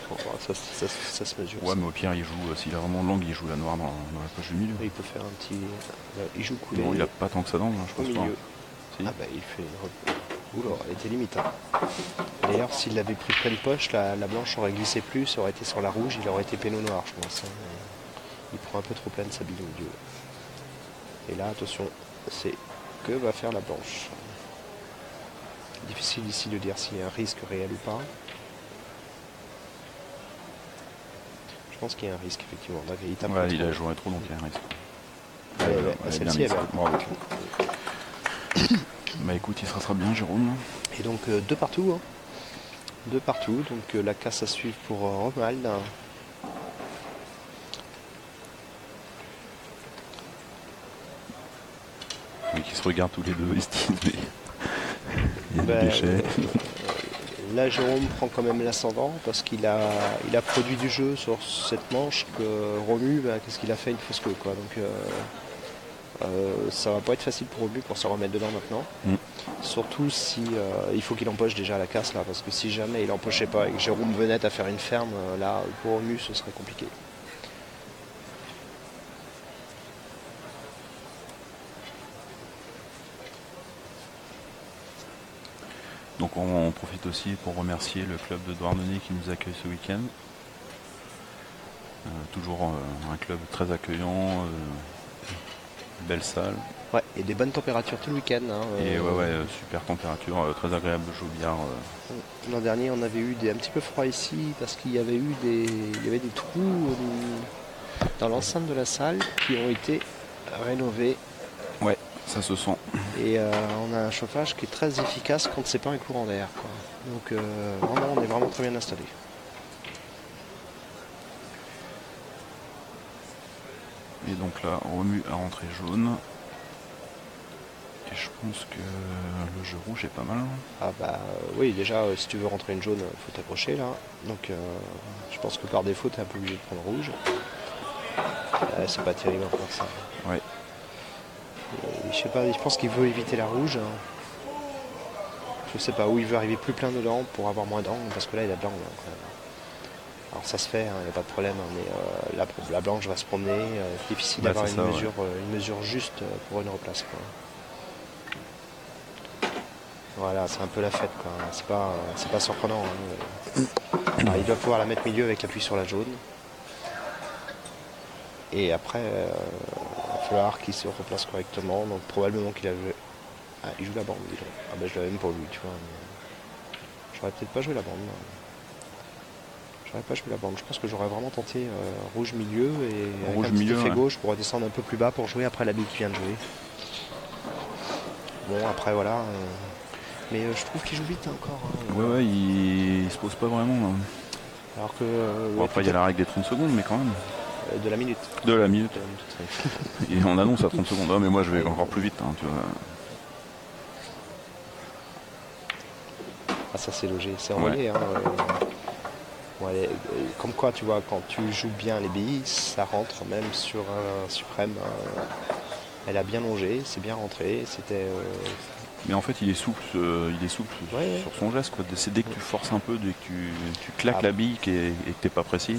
Speaker 1: Ça se mesure.
Speaker 2: Ouais, mais au pire, il joue. S'il a vraiment de l'angle, il joue la noire dans la poche du milieu.
Speaker 1: Il peut faire un petit. Il joue coulé.
Speaker 2: Non, il a pas tant que ça d'angle, je
Speaker 1: au
Speaker 2: pense pas.
Speaker 1: milieu.
Speaker 2: Si.
Speaker 1: Ah bah il fait. Oula, elle était limite. Hein. D'ailleurs, s'il avait pris pleine poche, la blanche aurait glissé plus, ça aurait été sur la rouge, il aurait été péno noir, je pense. Hein. Il prend un peu trop pleine sa bille au milieu. Et là, attention, c'est que va faire la blanche. Difficile ici de dire s'il y a un risque réel ou pas. Je pense qu'il y a un risque, effectivement. Là,
Speaker 2: Il a joué trop, donc il y a un risque.
Speaker 1: Celle-ci, elle va.
Speaker 2: Bravo. Bah écoute, il sera bien, Jérôme.
Speaker 1: Et donc, deux partout. Hein. Deux partout. Donc, la casse à suivre pour Romuald.
Speaker 2: Donc ils se regardent tous les deux, ils se disent, mais il y a des déchets.
Speaker 1: Là, Jérôme prend quand même l'ascendant parce qu'il a produit du jeu sur cette manche que Romu, qu'est-ce qu'il a fait une fausse queue, quoi. Donc, ça va pas être facile pour Romu pour se remettre dedans maintenant. Surtout si il faut qu'il empoche déjà la casse là, parce que si jamais il empochait pas et que Jérôme venait à faire une ferme, là, pour Romu, ce serait compliqué.
Speaker 2: Donc on profite aussi pour remercier le club de Douarnenez qui nous accueille ce week-end. Toujours un club très accueillant, belle salle.
Speaker 1: Ouais, et des bonnes températures tout le week-end. Hein,
Speaker 2: et super température, très agréable jeu au billard.
Speaker 1: L'an dernier, on avait eu un petit peu froid ici parce qu'il y avait eu des trous dans l'enceinte de la salle qui ont été rénovés.
Speaker 2: Ouais, ça se sent.
Speaker 1: Et on a un chauffage qui est très efficace quand c'est pas un courant d'air. Donc vraiment, on est vraiment très bien installé.
Speaker 2: Et donc là, Romu a rentré jaune. Et je pense que le jeu rouge est pas mal.
Speaker 1: Ah bah oui, déjà, si tu veux rentrer une jaune, il faut t'accrocher là. Donc je pense que par défaut, tu es un peu obligé de prendre rouge. C'est pas terrible encore ça.
Speaker 2: Ouais.
Speaker 1: Et, je sais pas, je pense qu'il veut éviter la rouge. Hein. Je sais pas où il veut arriver plus plein dedans pour avoir moins d'angle, parce que là il a de l'angle. Alors ça se fait, il n'y a pas de problème, hein, mais la blanche va se promener. C'est difficile d'avoir une mesure juste pour une replace. Quoi. Voilà, c'est un peu la fête, quoi. C'est pas surprenant. Hein. Alors, il doit pouvoir la mettre milieu avec l'appui sur la jaune. Et après, il va falloir qu'il se replace correctement. Donc probablement qu'il a joué. Ah, il joue la bande, dis donc. Ah ben je l'avais même pour lui, tu vois. J'aurais peut-être pas joué la bande. J'aurais pas joué la bande. Je pense que j'aurais vraiment tenté rouge milieu et
Speaker 2: rouge
Speaker 1: avec un petit effet
Speaker 2: ouais.
Speaker 1: gauche pour redescendre un peu plus bas pour jouer après la bille qui vient de jouer. Bon après voilà. Mais je trouve qu'il joue vite encore. Hein.
Speaker 2: Ouais, il se pose pas vraiment. Là.
Speaker 1: Alors que.
Speaker 2: Bon, après, il y a la règle des 30 secondes, mais quand même.
Speaker 1: De la minute.
Speaker 2: De la minute. Et on annonce à 30 secondes. Ah, mais moi, je vais encore plus vite, hein, tu vois.
Speaker 1: Ah, ça, c'est logé. C'est envoyé. Ouais. Hein, ouais, comme quoi, tu vois, quand tu joues bien les billes, ça rentre même sur un suprême. Elle a bien longé, c'est bien rentré. C'était.
Speaker 2: Mais en fait, il est souple sur son geste. Quoi. C'est dès que tu forces un peu, dès que tu claques la bille et que t'es pas précis.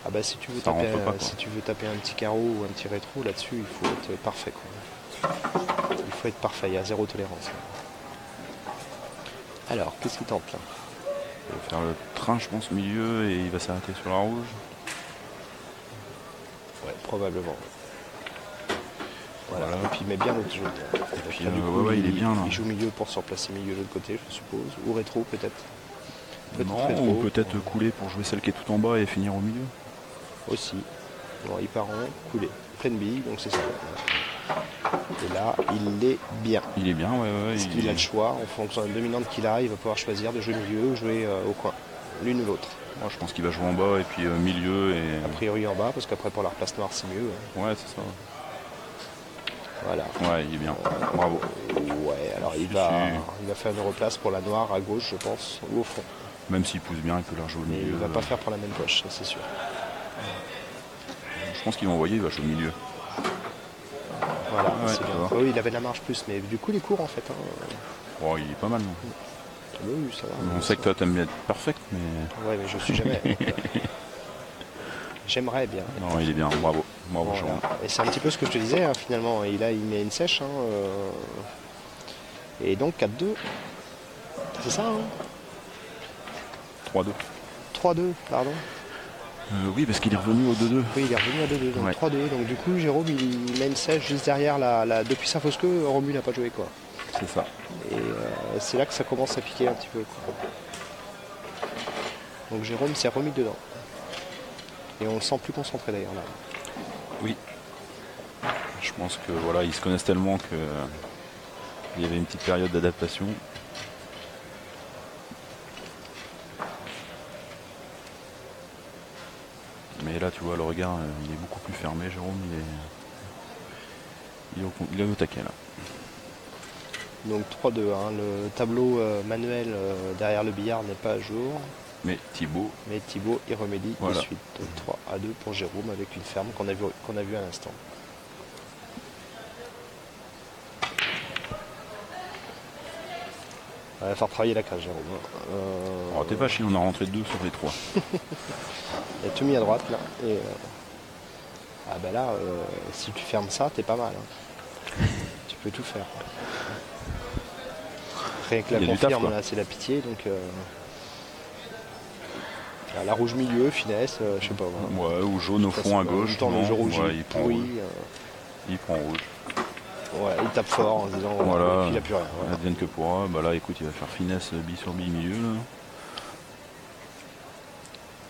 Speaker 1: Ah bah si tu veux taper un petit carreau ou un petit rétro là-dessus, il faut être parfait. Quoi. Il faut être parfait, il y a zéro tolérance. Alors, qu'est-ce qu'il tente là?
Speaker 2: Il va faire le train, je pense, milieu et il va s'arrêter sur la rouge.
Speaker 1: Ouais, probablement. Voilà. Et puis il met bien l'autre jaune.
Speaker 2: Et puis il est bien là.
Speaker 1: Il joue milieu pour se replacer milieu de l'autre côté, je suppose. Ou rétro peut-être.
Speaker 2: Non, ou peut-être couler pour jouer celle qui est tout en bas et finir au milieu.
Speaker 1: Aussi.
Speaker 3: Bon, il part en coulée. Pleine bille, donc c'est ça. Et là, il est bien.
Speaker 2: Il est bien, ouais.
Speaker 3: Parce qu'il a le choix, en fonction de la dominante qu'il a, il va pouvoir choisir de jouer milieu ou jouer au coin. L'une ou l'autre.
Speaker 2: Moi, je pense qu'il va jouer en bas et puis milieu. Et...
Speaker 3: A priori en bas, parce qu'après pour la place noire, c'est mieux.
Speaker 2: Ouais, c'est ça.
Speaker 3: Voilà.
Speaker 2: Ouais, il est bien. Bravo.
Speaker 3: Ouais, alors il va faire une replace pour la noire à gauche, je pense, ou au fond.
Speaker 2: Même s'il pousse bien, il peut la jouer au
Speaker 3: Mais
Speaker 2: milieu.
Speaker 3: il va pas faire pour la même poche, ça, c'est sûr.
Speaker 2: Je pense qu'il va envoyer, il va jouer au milieu.
Speaker 3: Voilà,
Speaker 2: Ouais,
Speaker 3: c'est bien. Oui, il avait de la marge plus, mais du coup, il est court en fait.
Speaker 2: Oh, il est pas mal, non?
Speaker 3: Oui, ça va.
Speaker 2: On sait que toi, t'aimes bien être perfect, mais...
Speaker 3: Ouais, mais je suis jamais. J'aimerais bien.
Speaker 2: Non, il est bien, bravo. Bravo,
Speaker 3: Voilà.
Speaker 2: Jérôme.
Speaker 3: Et c'est un petit peu ce que je te disais, hein, finalement. Et là, il met une sèche. Et donc, 4-2. C'est ça, hein?
Speaker 2: 3-2.
Speaker 3: 3-2, pardon.
Speaker 2: Oui, parce qu'il est revenu au 2-2.
Speaker 3: Oui, il est revenu à 2-2, donc
Speaker 2: Ouais.
Speaker 3: 3-2. Donc du coup, Jérôme, il met une sèche juste derrière depuis sa fausse queue, Romu n'a pas joué, quoi.
Speaker 2: C'est ça.
Speaker 3: Et c'est là que ça commence à piquer un petit peu, quoi. Donc Jérôme s'est remis dedans. Et on le sent plus concentré d'ailleurs là.
Speaker 2: Oui. Je pense que voilà, ils se connaissent tellement que il y avait une petite période d'adaptation. Mais là, tu vois, le regard, il est beaucoup plus fermé, Jérôme. Il est au taquet, là.
Speaker 3: Donc 3-2, hein. Le tableau manuel derrière le billard n'est pas à jour.
Speaker 2: Mais Thibaut,
Speaker 3: Mais Thibaut y remédie
Speaker 2: Voilà.
Speaker 3: de suite. Donc 3-2 pour Jérôme avec une ferme qu'on a vu à l'instant. Il va faire travailler la cage, Jérôme.
Speaker 2: oh, t'es vache, on a rentré 2 sur les 3.
Speaker 3: Il a tout mis à droite là. Et, ah ben là, si tu fermes ça, t'es pas mal. Hein. Tu peux tout faire. Rien que la
Speaker 2: Il y a du taf,
Speaker 3: confirme,
Speaker 2: quoi.
Speaker 3: là, c'est la pitié. Donc, la rouge milieu, finesse, je sais pas.
Speaker 2: Ouais, ou jaune au fond à gauche.
Speaker 3: Le temps, le
Speaker 2: non,
Speaker 3: jeu rouge,
Speaker 2: ouais,
Speaker 3: il
Speaker 2: il prend
Speaker 3: pourrit,
Speaker 2: rouge. Il prend rouge.
Speaker 3: ouais, il tape fort en se disant,
Speaker 2: Voilà.
Speaker 3: et puis il n'a plus rien. Voilà.
Speaker 2: Advienne que pourra. Bah là, écoute, il va faire finesse bille sur bille milieu. Là.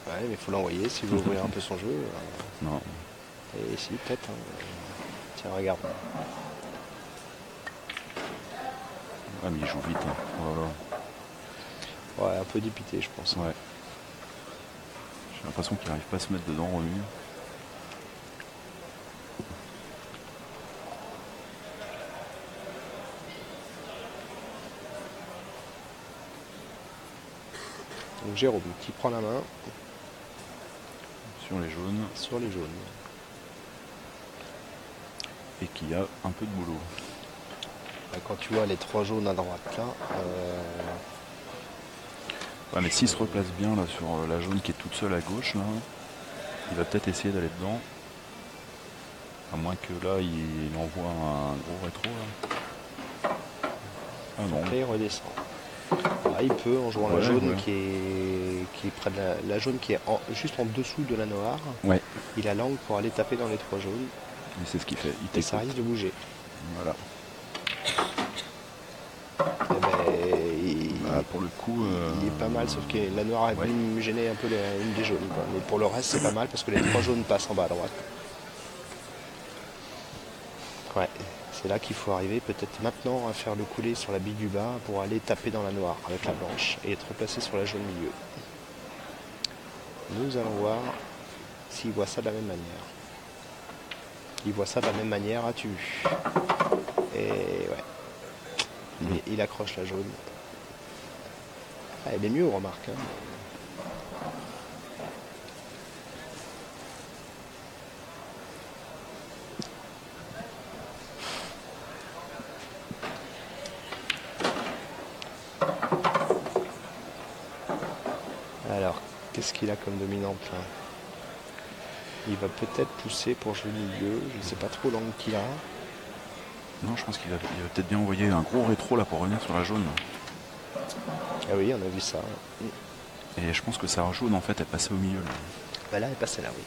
Speaker 3: Ouais, mais il faut l'envoyer s'il veut ouvrir un peu son jeu.
Speaker 2: Non.
Speaker 3: Et si, peut-être. Hein. Tiens, regarde.
Speaker 2: Ah, mais il joue vite. Hein. Voilà.
Speaker 3: Ouais, un peu dépité, je pense.
Speaker 2: Ouais. J'ai l'impression qu'il n'arrive pas à se mettre dedans, Romu.
Speaker 3: Donc Jérôme qui prend la main
Speaker 2: Sur les jaunes.
Speaker 3: sur les jaunes.
Speaker 2: Et qui a un peu de boulot.
Speaker 3: Là, quand tu vois les 3 jaunes à droite là,
Speaker 2: Ouais, mais s'il se replace bien là sur la jaune qui est toute seule à gauche, là, il va peut-être essayer d'aller dedans. À moins que là, il envoie un gros rétro. Là. Ah non.
Speaker 3: après il redescend. Là, il peut en jouant la
Speaker 2: Ouais,
Speaker 3: jaune
Speaker 2: ouais.
Speaker 3: qui est près de la jaune qui est juste en dessous de la noire.
Speaker 2: Ouais.
Speaker 3: Il a l'angle pour aller taper dans les 3 jaunes.
Speaker 2: Et c'est ce qu'il fait. Il
Speaker 3: Et ça
Speaker 2: t'écoute.
Speaker 3: risque de bouger.
Speaker 2: Voilà.
Speaker 3: Eh ben,
Speaker 2: Bah, pour le coup.
Speaker 3: il est pas mal, sauf que la noire a
Speaker 2: ouais.
Speaker 3: venu me gêner un peu une des jaunes. Quoi. Mais pour le reste, c'est pas mal parce que les 3 jaunes passent en bas à droite. Ouais, c'est là qu'il faut arriver peut-être maintenant à faire le coulé sur la bille du bas pour aller taper dans la noire avec la blanche et être replacé sur la jaune milieu. Nous allons voir s'il voit ça de la même manière. Il voit ça de la même manière, as-tu vu? Et ouais. Il accroche la jaune. Ah, elle est mieux, remarque. Hein. Alors, qu'est-ce qu'il a comme dominante là? Il va peut-être pousser pour jouer milieu. Je ne sais pas trop l'angle qu'il a.
Speaker 2: Non, je pense qu'il va peut-être bien envoyer un gros rétro là pour revenir sur la jaune.
Speaker 3: Ah oui, on a vu ça.
Speaker 2: Et je pense que sa jaune en fait est passée au milieu. Là.
Speaker 3: Bah là, elle est passée là, oui.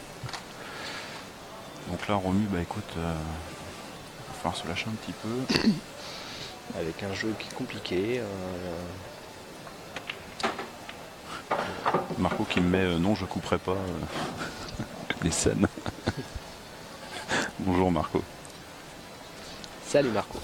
Speaker 2: Donc là, Romu, bah écoute, il va falloir se lâcher un petit peu.
Speaker 3: Avec un jeu qui est compliqué.
Speaker 2: Marco qui me met non, je couperai pas les scènes. Bonjour Marco.
Speaker 3: Salut Marco.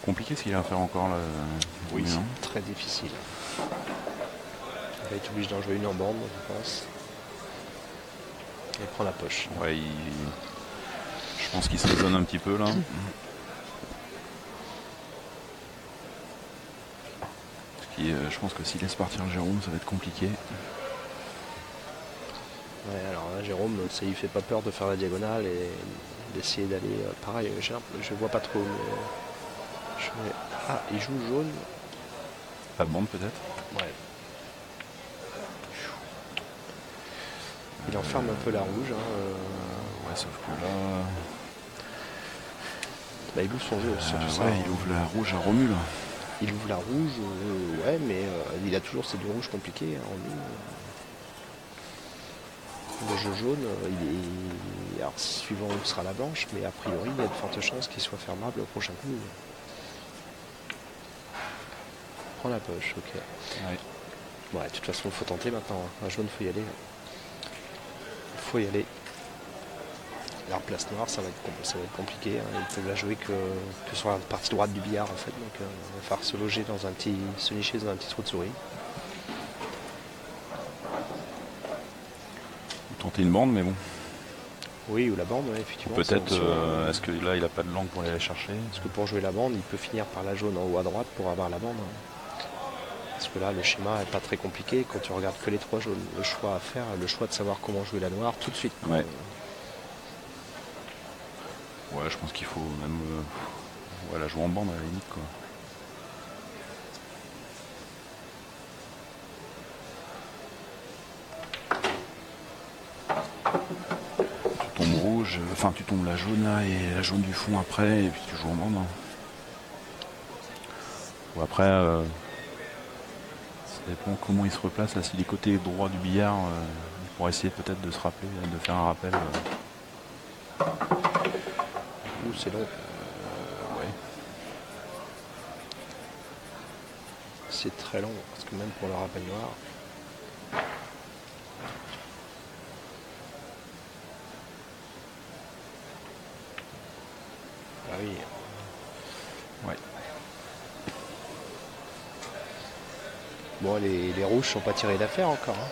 Speaker 2: Compliqué ce qu'il a à faire encore là.
Speaker 3: Oui,
Speaker 2: non
Speaker 3: c'est très difficile. Il va être obligé d'en jouer une en bande, je pense. Il prend la poche.
Speaker 2: Ouais, je pense qu'il se raisonne un petit peu là. Je pense que s'il laisse partir Jérôme, ça va être compliqué.
Speaker 3: Ouais, alors là, Jérôme, ça lui fait pas peur de faire la diagonale et d'essayer d'aller. Pareil, je vois pas trop. Mais ah, il joue jaune.
Speaker 2: La bande peut-être.
Speaker 3: Ouais. Il enferme un peu la rouge.
Speaker 2: Ouais, sauf que là.
Speaker 3: Bah, il ouvre son jeu, surtout ça.
Speaker 2: Ouais, il ouvre la rouge à Romu là.
Speaker 3: Il ouvre la rouge, ouais, mais il a toujours ces deux rouges compliqués en lui. Le jeu jaune, alors, suivant où sera la blanche, mais a priori, il y a de fortes chances qu'il soit fermable au prochain coup. Prends la poche, ok.
Speaker 2: Ouais.
Speaker 3: Ouais, de toute façon, il faut tenter maintenant. Un jaune, il faut y aller. Il faut y aller. Alors, place noire, ça va être compliqué. Hein. Ils peuvent la jouer que sur la partie droite du billard, en fait. Donc, il va falloir se nicher dans un petit trou de souris.
Speaker 2: Tenter une bande, mais bon.
Speaker 3: Oui, ou la bande, ouais, effectivement.
Speaker 2: Peut-être, est-ce que là, il n'a pas de langue pour aller la chercher?
Speaker 3: Parce que pour jouer la bande, il peut finir par la jaune en haut à droite pour avoir la bande. Parce que là, le schéma n'est pas très compliqué. Quand tu regardes que les trois jaunes, le choix à faire, le choix de savoir comment jouer la noire tout de suite.
Speaker 2: Ouais. Ouais, je pense qu'il faut même la jouer en bande à la limite, quoi. Tu tombes rouge, enfin tu tombes la jaune là et la jaune du fond après, et puis tu joues en bande. Hein. Ou après, ça dépend comment il se replace. Là, s'il est côté droit du billard, pour essayer peut-être de se rappeler, de faire un rappel.
Speaker 3: C'est long.
Speaker 2: Ouais.
Speaker 3: C'est très long, parce que même pour le rappel noir. Ah oui.
Speaker 2: Ouais.
Speaker 3: Bon, les rouges sont pas tirés d'affaire encore. Hein.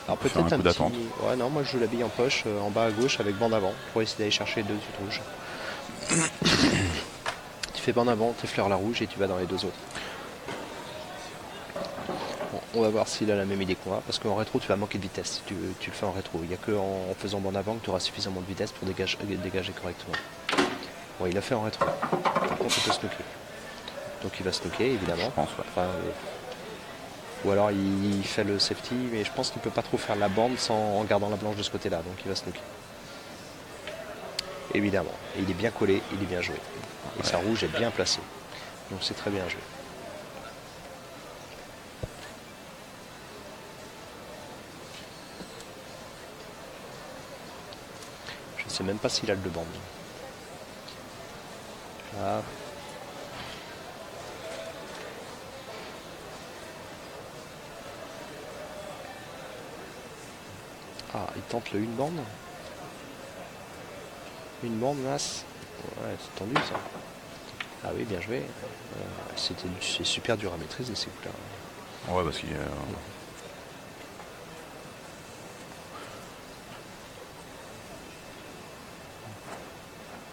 Speaker 3: Alors peut-être un petit... Ouais, non, moi je joue la bille en poche, en bas à gauche avec bande avant, pour essayer d'aller chercher les deux suites rouges. Tu fais bande avant, t'effleures la rouge et tu vas dans les deux autres. Bon, on va voir s'il a la même idée que moi, parce qu'en rétro tu vas manquer de vitesse si tu le fais en rétro. Il n'y a qu'en faisant bande avant que tu auras suffisamment de vitesse pour dégager correctement. Bon, il a fait en rétro. Par contre, il peut snooker. Donc il va snooker, évidemment.
Speaker 2: Je pense, ouais.
Speaker 3: Enfin, ou alors il fait le safety, mais je pense qu'il ne peut pas trop faire la bande en gardant la blanche de ce côté-là, donc il va snooker. Évidemment. Et il est bien collé, il est bien joué. Et sa rouge est bien placée. Donc c'est très bien joué. Je ne sais même pas s'il a le de bande. Ah. Ah, il tente le une bande. Une bande, masse. Ouais, c'est tendu ça. Ah oui, bien joué. C'est super dur à maîtriser ces coups-là.
Speaker 2: Ouais, parce qu'il y a...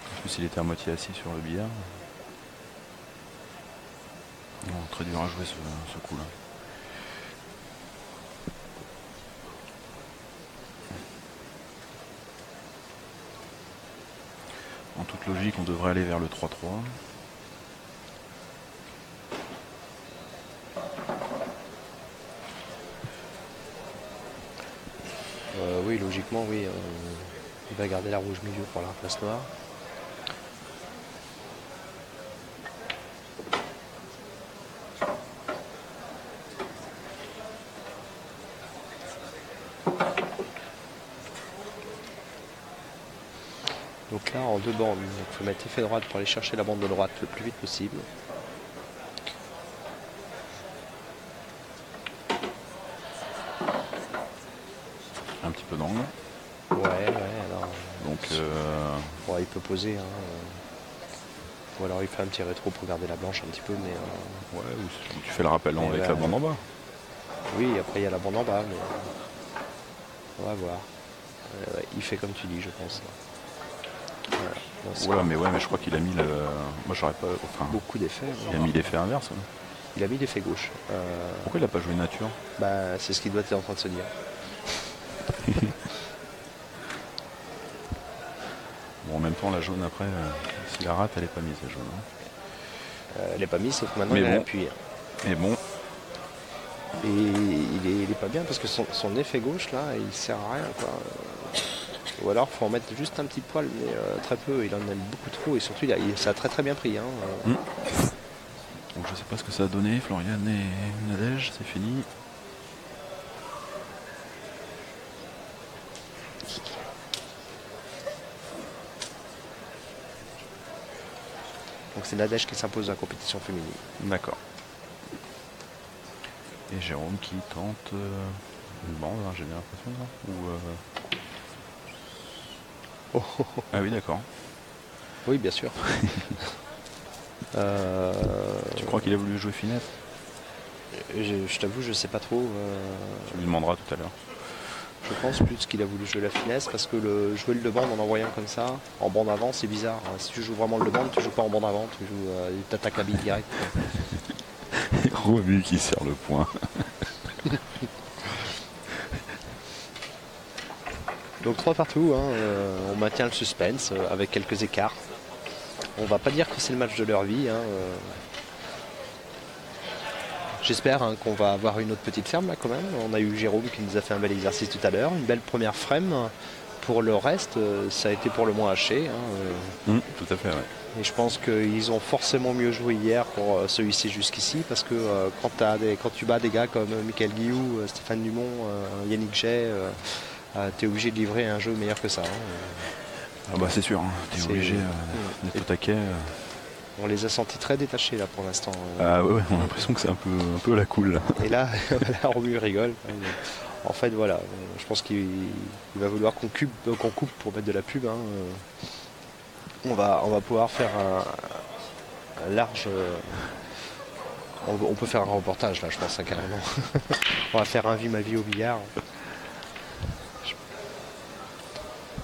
Speaker 2: En plus, il était à moitié assis sur le billard. Non, très dur à jouer ce coup-là. En toute logique, on devrait aller vers le 3-3.
Speaker 3: Oui, logiquement, oui. Il va garder la rouge milieu pour la place noire.
Speaker 1: Donc là en 2 bandes, il faut mettre effet droite pour aller chercher la bande de droite le plus vite possible.
Speaker 2: Un petit peu d'angle.
Speaker 1: Ouais, alors.
Speaker 2: Donc
Speaker 1: Ouais, il peut poser. Hein, ou alors il fait un petit rétro pour garder la blanche un petit peu, mais.
Speaker 2: ouais, ou tu fais le rappel avec la bande en bas.
Speaker 1: Oui, après il y a la bande en bas, mais. On va voir. Ouais, il fait comme tu dis, je pense. Voilà.
Speaker 2: Voilà, mais ouais, mais je crois qu'il a mis le. Moi j'aurais pas. Enfin,
Speaker 1: beaucoup d'effets.
Speaker 2: il a mis l'effet inverse. Ouais.
Speaker 1: Il a mis l'effet gauche.
Speaker 2: Pourquoi il a pas joué nature?
Speaker 1: Bah, c'est ce qu'il doit être en train de se dire.
Speaker 2: Bon, en même temps, la jaune après, si la rate, elle est pas mise, la jaune. Hein.
Speaker 1: Elle n'est pas mise, sauf que maintenant
Speaker 2: Mais
Speaker 1: il
Speaker 2: bon.
Speaker 1: a appuyé.
Speaker 2: Mais bon,
Speaker 1: Et il est pas bien parce que son effet gauche là, il sert à rien quoi. Ou alors faut en mettre juste un petit poil, mais très peu. Il en aime beaucoup trop et surtout ça a très très bien pris. Hein.
Speaker 2: donc je sais pas ce que ça a donné. Florian et Nadège, c'est fini.
Speaker 1: Donc c'est Nadège qui s'impose dans la compétition féminine.
Speaker 2: D'accord. Et Jérôme qui tente une bande, hein, j'ai bien l'impression. Ou Ah oui, d'accord.
Speaker 1: Oui, bien sûr.
Speaker 2: Tu crois qu'il a voulu jouer finesse?
Speaker 1: Je t'avoue, je sais pas trop.
Speaker 2: Tu lui demanderas tout à l'heure.
Speaker 1: Je pense plus qu'il a voulu jouer la finesse parce que jouer le de bande en envoyant comme ça, en bande avant, c'est bizarre. Si tu joues vraiment le de bande, tu joues pas en bande avant, tu joues t'attaques à bille direct.
Speaker 2: Revu qui sert le point.
Speaker 1: Donc 3 partout, hein, on maintient le suspense avec quelques écarts. On va pas dire que c'est le match de leur vie. Hein, J'espère hein, qu'on va avoir une autre petite ferme là quand même. On a eu Jérôme qui nous a fait un bel exercice tout à l'heure, une belle première frame. Pour le reste, ça a été pour le moins haché. Hein,
Speaker 2: tout à fait, ouais.
Speaker 1: Et je pense qu'ils ont forcément mieux joué hier pour se hisser jusqu'ici parce que quand tu bats des gars comme Michael Guillou, Stéphane Dumont, Yannick Jay, tu es obligé de livrer un jeu meilleur que ça. Hein.
Speaker 2: Ah bah c'est sûr, hein. Tu es obligé d'être au taquet.
Speaker 1: On les a sentis très détachés là pour l'instant.
Speaker 2: Ah ouais, on a l'impression que c'est un peu à la cool. Là.
Speaker 1: Et là, Romu rigole. En fait, voilà, je pense qu'il va vouloir qu'on coupe pour mettre de la pub. Hein. On va pouvoir faire un large. On peut faire un reportage là, je pense, hein, carrément. On va faire un vie ma vie au billard.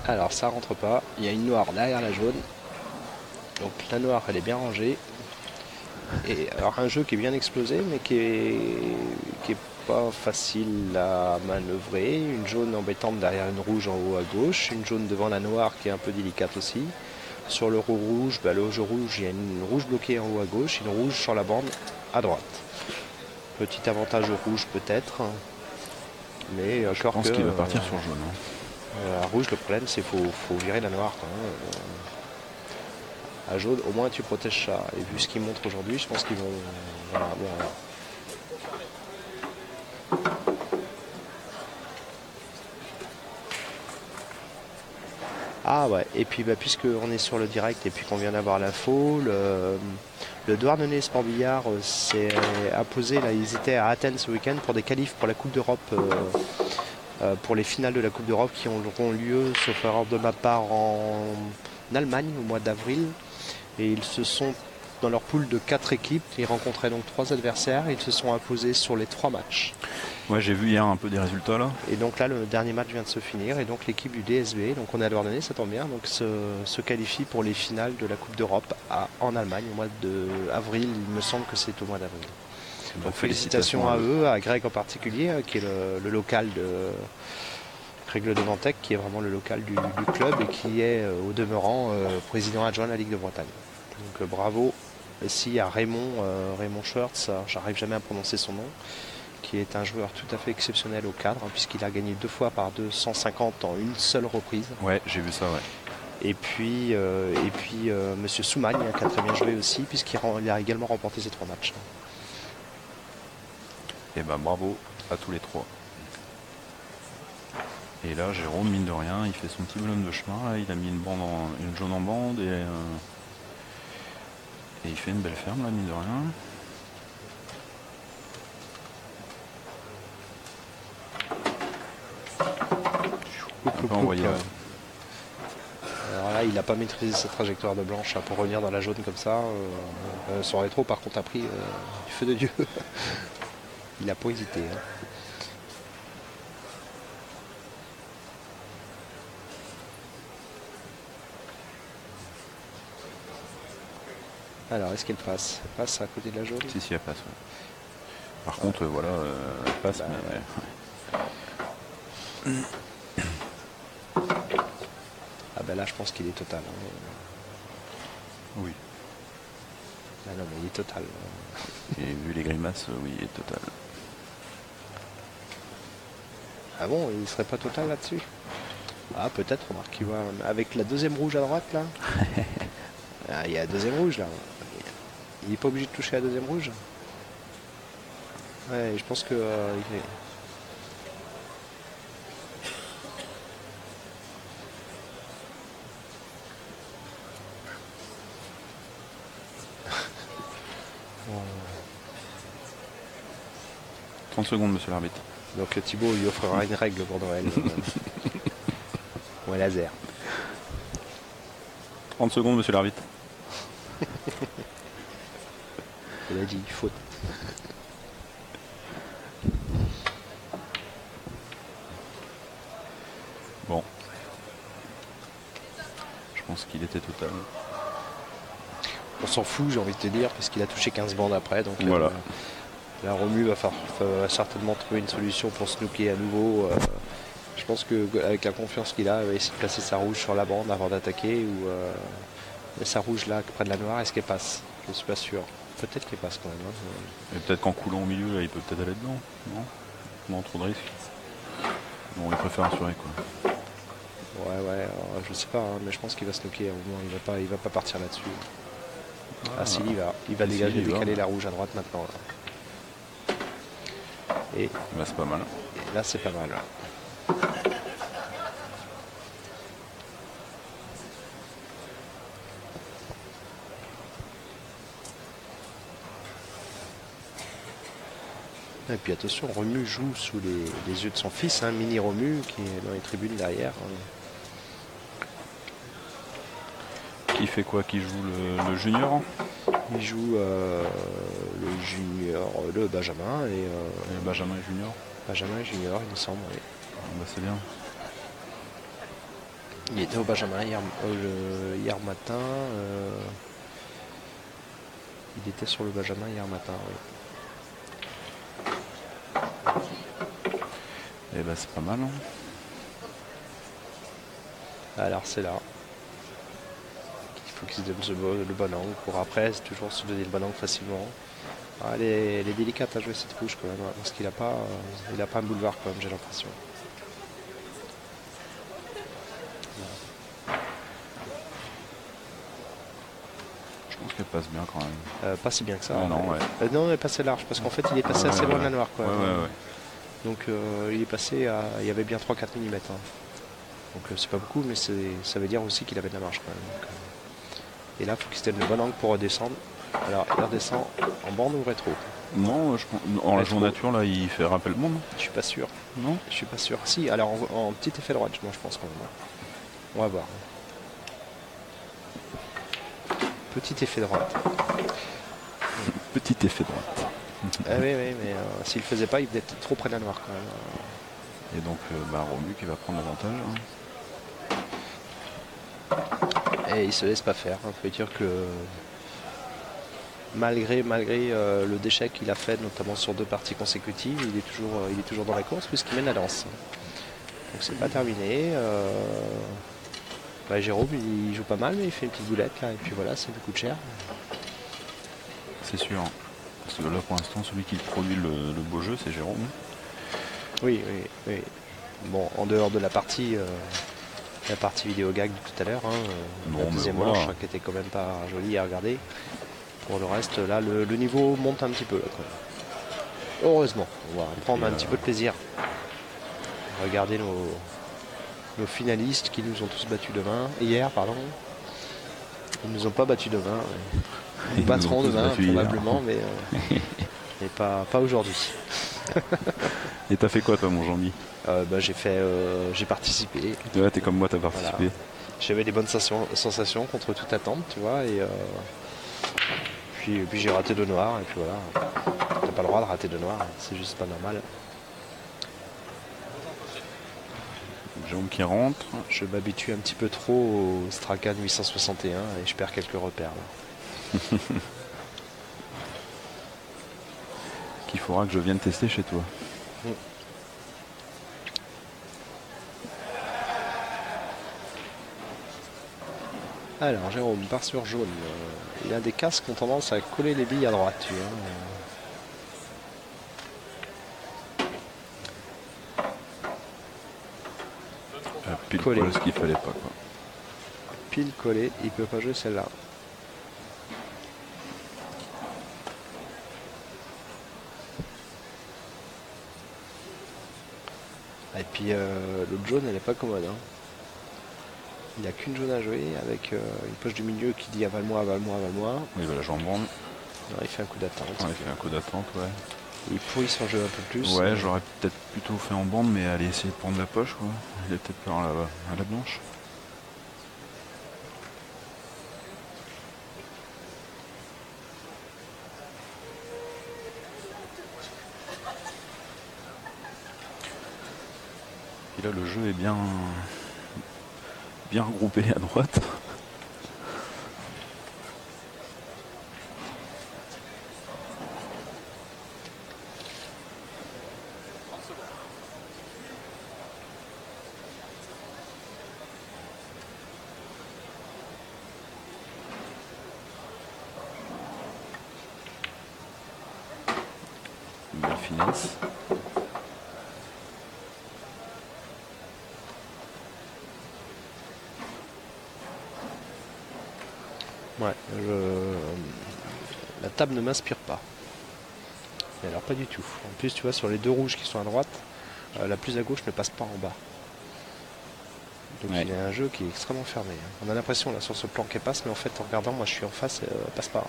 Speaker 1: Alors ça rentre pas. Il y a une noire derrière la jaune. Donc la noire elle est bien rangée. Et alors un jeu qui est bien explosé mais qui est pas facile à manœuvrer. Une jaune embêtante derrière une rouge en haut à gauche. Une jaune devant la noire qui est un peu délicate aussi. Sur le rouge, le jeu rouge, il y a une rouge bloquée en haut à gauche, une rouge sur la bande à droite. Petit avantage au rouge peut-être. Mais
Speaker 2: je pense qu'il va partir sur jaune. Hein.
Speaker 1: À rouge, le problème c'est qu'il faut virer la noire. À jaune, au moins tu protèges ça. Et vu ce qu'ils montrent aujourd'hui, je pense qu'ils vont. Voilà, bon, Ah ouais, et puis puisqu'on est sur le direct et puis qu'on vient d'avoir l'info, le Douarnenez Sport Billard s'est imposé, là ils étaient à Athènes ce week-end pour des qualifs pour la Coupe d'Europe, pour les finales de la Coupe d'Europe qui auront lieu, sauf erreur de ma part, en Allemagne au mois d'avril. Et ils se sont, dans leur poule de 4 équipes, ils rencontraient donc 3 adversaires et ils se sont imposés sur les 3 matchs.
Speaker 2: Ouais, j'ai vu hier un peu des résultats là.
Speaker 1: Et donc là, le dernier match vient de se finir et donc l'équipe du DSB, donc on est à Douarnenez, ça tombe bien, donc se qualifie pour les finales de la Coupe d'Europe en Allemagne au mois d'avril. Il me semble que c'est au mois d'avril. Donc félicitations à eux, à Greg en particulier, qui est le local de Greg Le Devantec, qui est vraiment le local du club et qui est au demeurant président adjoint de la Ligue de Bretagne. Donc bravo ici à Raymond Schwartz, j'arrive jamais à prononcer son nom, qui est un joueur tout à fait exceptionnel au cadre, hein, puisqu'il a gagné 2 fois par 250 en une seule reprise.
Speaker 2: Ouais, j'ai vu ça, ouais.
Speaker 1: Et puis Monsieur Soumagne, qui a très bien joué aussi, puisqu'il a également remporté ces 3 matchs.
Speaker 2: Et ben bravo à tous les 3. Et là, Jérôme, mine de rien, il fait son petit bonhomme de chemin. Là, il a mis une jaune en bande et il fait une belle ferme, là, mine de rien. Un peu envoyé.
Speaker 3: Alors là, il n'a pas maîtrisé sa trajectoire de blanche hein, pour revenir dans la jaune comme ça. Son rétro, par contre, a pris du feu de Dieu. Il a pas hésité. Hein. Alors, est-ce qu'elle passe? Elle passe à côté de la jaune?
Speaker 2: Si, elle passe. Ouais. Par contre, voilà, elle passe, mais...
Speaker 3: Ah ben là, je pense qu'il est total. Hein.
Speaker 2: Oui.
Speaker 3: Ah non, mais il est total.
Speaker 2: Et vu les grimaces, oui, il est total.
Speaker 3: Ah bon, il serait pas total là-dessus? Ah, peut-être, remarque, il voit avec la deuxième rouge à droite, là. Ah, il y a la deuxième rouge, là. Il n'est pas obligé de toucher la deuxième rouge. Ouais, je pense que... il est...
Speaker 2: Bon. 30 secondes, monsieur l'arbitre.
Speaker 3: Donc Thibaut lui offrira une règle pour Noël. Ou un laser.
Speaker 2: 30 secondes, monsieur l'arbitre.
Speaker 3: Il a dit faute.
Speaker 2: Bon. Je pense qu'il était total.
Speaker 3: On s'en fout, j'ai envie de te dire, parce qu'il a touché 15 bandes après. Donc
Speaker 2: voilà.
Speaker 3: La Romu va certainement trouver une solution pour snooker à nouveau. Je pense qu'avec la confiance qu'il a, il va essayer de placer sa rouge sur la bande avant d'attaquer. Ou sa rouge là, près de la noire, est-ce qu'elle passe? Je ne suis pas sûr. Peut-être qu'elle passe quand même. Hein.
Speaker 2: Et peut-être qu'en coulant au milieu, là, il peut peut-être aller dedans. Non? Non, trop de risques. Bon, il préfère assurer, quoi.
Speaker 3: Ouais, je sais pas, hein, mais je pense qu'il va snooker. Au moins, il va pas partir là-dessus. Ah si, il va dégager, décaler la rouge à droite maintenant. Là. Et
Speaker 2: là, c'est pas mal.
Speaker 3: Et là, c'est pas mal. Et puis attention, Romu joue sous les yeux de son fils, hein, Mini Romu, qui est dans les tribunes derrière.
Speaker 2: Qui fait quoi? Qui joue le junior?
Speaker 3: Il joue le junior, le Benjamin et
Speaker 2: Benjamin et junior.
Speaker 3: Benjamin et junior, il me semble. Oui.
Speaker 2: Bah, c'est bien.
Speaker 3: Il était au Benjamin hier matin. Il était sur le Benjamin hier matin. Oui.
Speaker 2: Et bah c'est pas mal. Hein.
Speaker 3: Alors c'est là. Il faut qu'il se donne le bon angle pour après, c'est toujours se donner le bon angle facilement. Ah, elle est délicate à jouer cette rouge quand même, parce qu'il n'a pas, un boulevard quand même, j'ai l'impression.
Speaker 2: Je pense qu'elle passe bien quand même.
Speaker 3: Pas si bien que ça.
Speaker 2: Ah, non, ouais.
Speaker 3: Non, elle est passée large, parce qu'en fait il est passé assez loin de la noire. Quoi,
Speaker 2: ouais.
Speaker 3: Donc il est passé à... Il y avait bien 3-4 mm. Hein. Donc c'est pas beaucoup, mais ça veut dire aussi qu'il avait de la marge quand même. Donc, et là, il faut qu'il se donne le bon angle pour redescendre. Alors, il redescend en bande ou rétro?
Speaker 2: Non, en rétro nature, là, il fait rappel bande.
Speaker 3: Je suis pas sûr.
Speaker 2: Non?
Speaker 3: Je suis pas sûr. Si, alors en petit effet droite, moi je pense quand même. On va voir. Petit effet droite.
Speaker 2: Petit effet droite.
Speaker 3: Oui, mais s'il le faisait pas, il était trop près de la noire quand même.
Speaker 2: Et donc, Romu qui va prendre l'avantage. Hein.
Speaker 3: Et il se laisse pas faire. Ça veut dire que malgré le déchet qu'il a fait, notamment sur 2 parties consécutives, il est toujours dans la course puisqu'il mène la danse. Donc c'est pas terminé. Jérôme, il joue pas mal, mais il fait une petite boulette là, et puis voilà, ça lui coûte cher.
Speaker 2: C'est sûr. Parce que là, pour l'instant, celui qui produit le beau jeu, c'est Jérôme.
Speaker 3: Oui. Bon, en dehors de la partie vidéo gag de tout à l'heure, la deuxième manche qui était quand même pas jolie à regarder. Pour le reste, là, le niveau monte un petit peu. Là, quand même. Heureusement, on va prendre un petit peu de plaisir. Regardez nos finalistes qui nous ont tous battus demain. Hier, pardon. Ils nous ont pas battus demain. Ils nous battront demain, probablement, mais pas aujourd'hui.
Speaker 2: Et t'as fait quoi, toi, mon Jean-Mi?
Speaker 3: J'ai participé.
Speaker 2: Ouais, t'es comme moi, t'as participé.
Speaker 3: Voilà. J'avais des bonnes sensations contre toute attente, tu vois. Et puis j'ai raté de noir. Et puis voilà. T'as pas le droit de rater de noir. C'est juste pas normal.
Speaker 2: Jérôme qui rentre.
Speaker 3: Je m'habitue un petit peu trop au Strachan 861 et je perds quelques repères là.
Speaker 2: Qu'il faudra que je vienne tester chez toi.
Speaker 3: Alors Jérôme part sur jaune. Il a des casques qui ont tendance à coller les billes à droite. Tu vois.
Speaker 2: Pile collé ce qu'il fallait pas, quoi.
Speaker 3: Pile collé, il peut pas jouer celle-là. Et puis l'autre jaune, elle est pas commode. Hein. Il n'y a qu'une jaune à jouer avec une poche du milieu qui dit avale-moi, avale-moi, avale-moi.
Speaker 2: Oui, il va la jouer en bande.
Speaker 3: Non, il fait un coup d'attente.
Speaker 2: Ouais, il fait un coup d'attente, ouais.
Speaker 3: Il pourrit son jeu un peu plus.
Speaker 2: Ouais, j'aurais peut-être plutôt fait en bande, mais aller essayer de prendre la poche, quoi. Il a peut-être peur à la blanche. Et là, le jeu est bien regroupé à droite. Une belle finesse.
Speaker 3: Ouais, la table ne m'inspire pas. Et alors pas du tout. En plus, tu vois, sur les deux rouges qui sont à droite, la plus à gauche ne passe pas en bas. Donc
Speaker 2: ouais.
Speaker 3: Il y a un jeu qui est extrêmement fermé. On a l'impression là sur ce plan qu'elle passe, mais en fait en regardant, moi je suis en face, elle passe pas.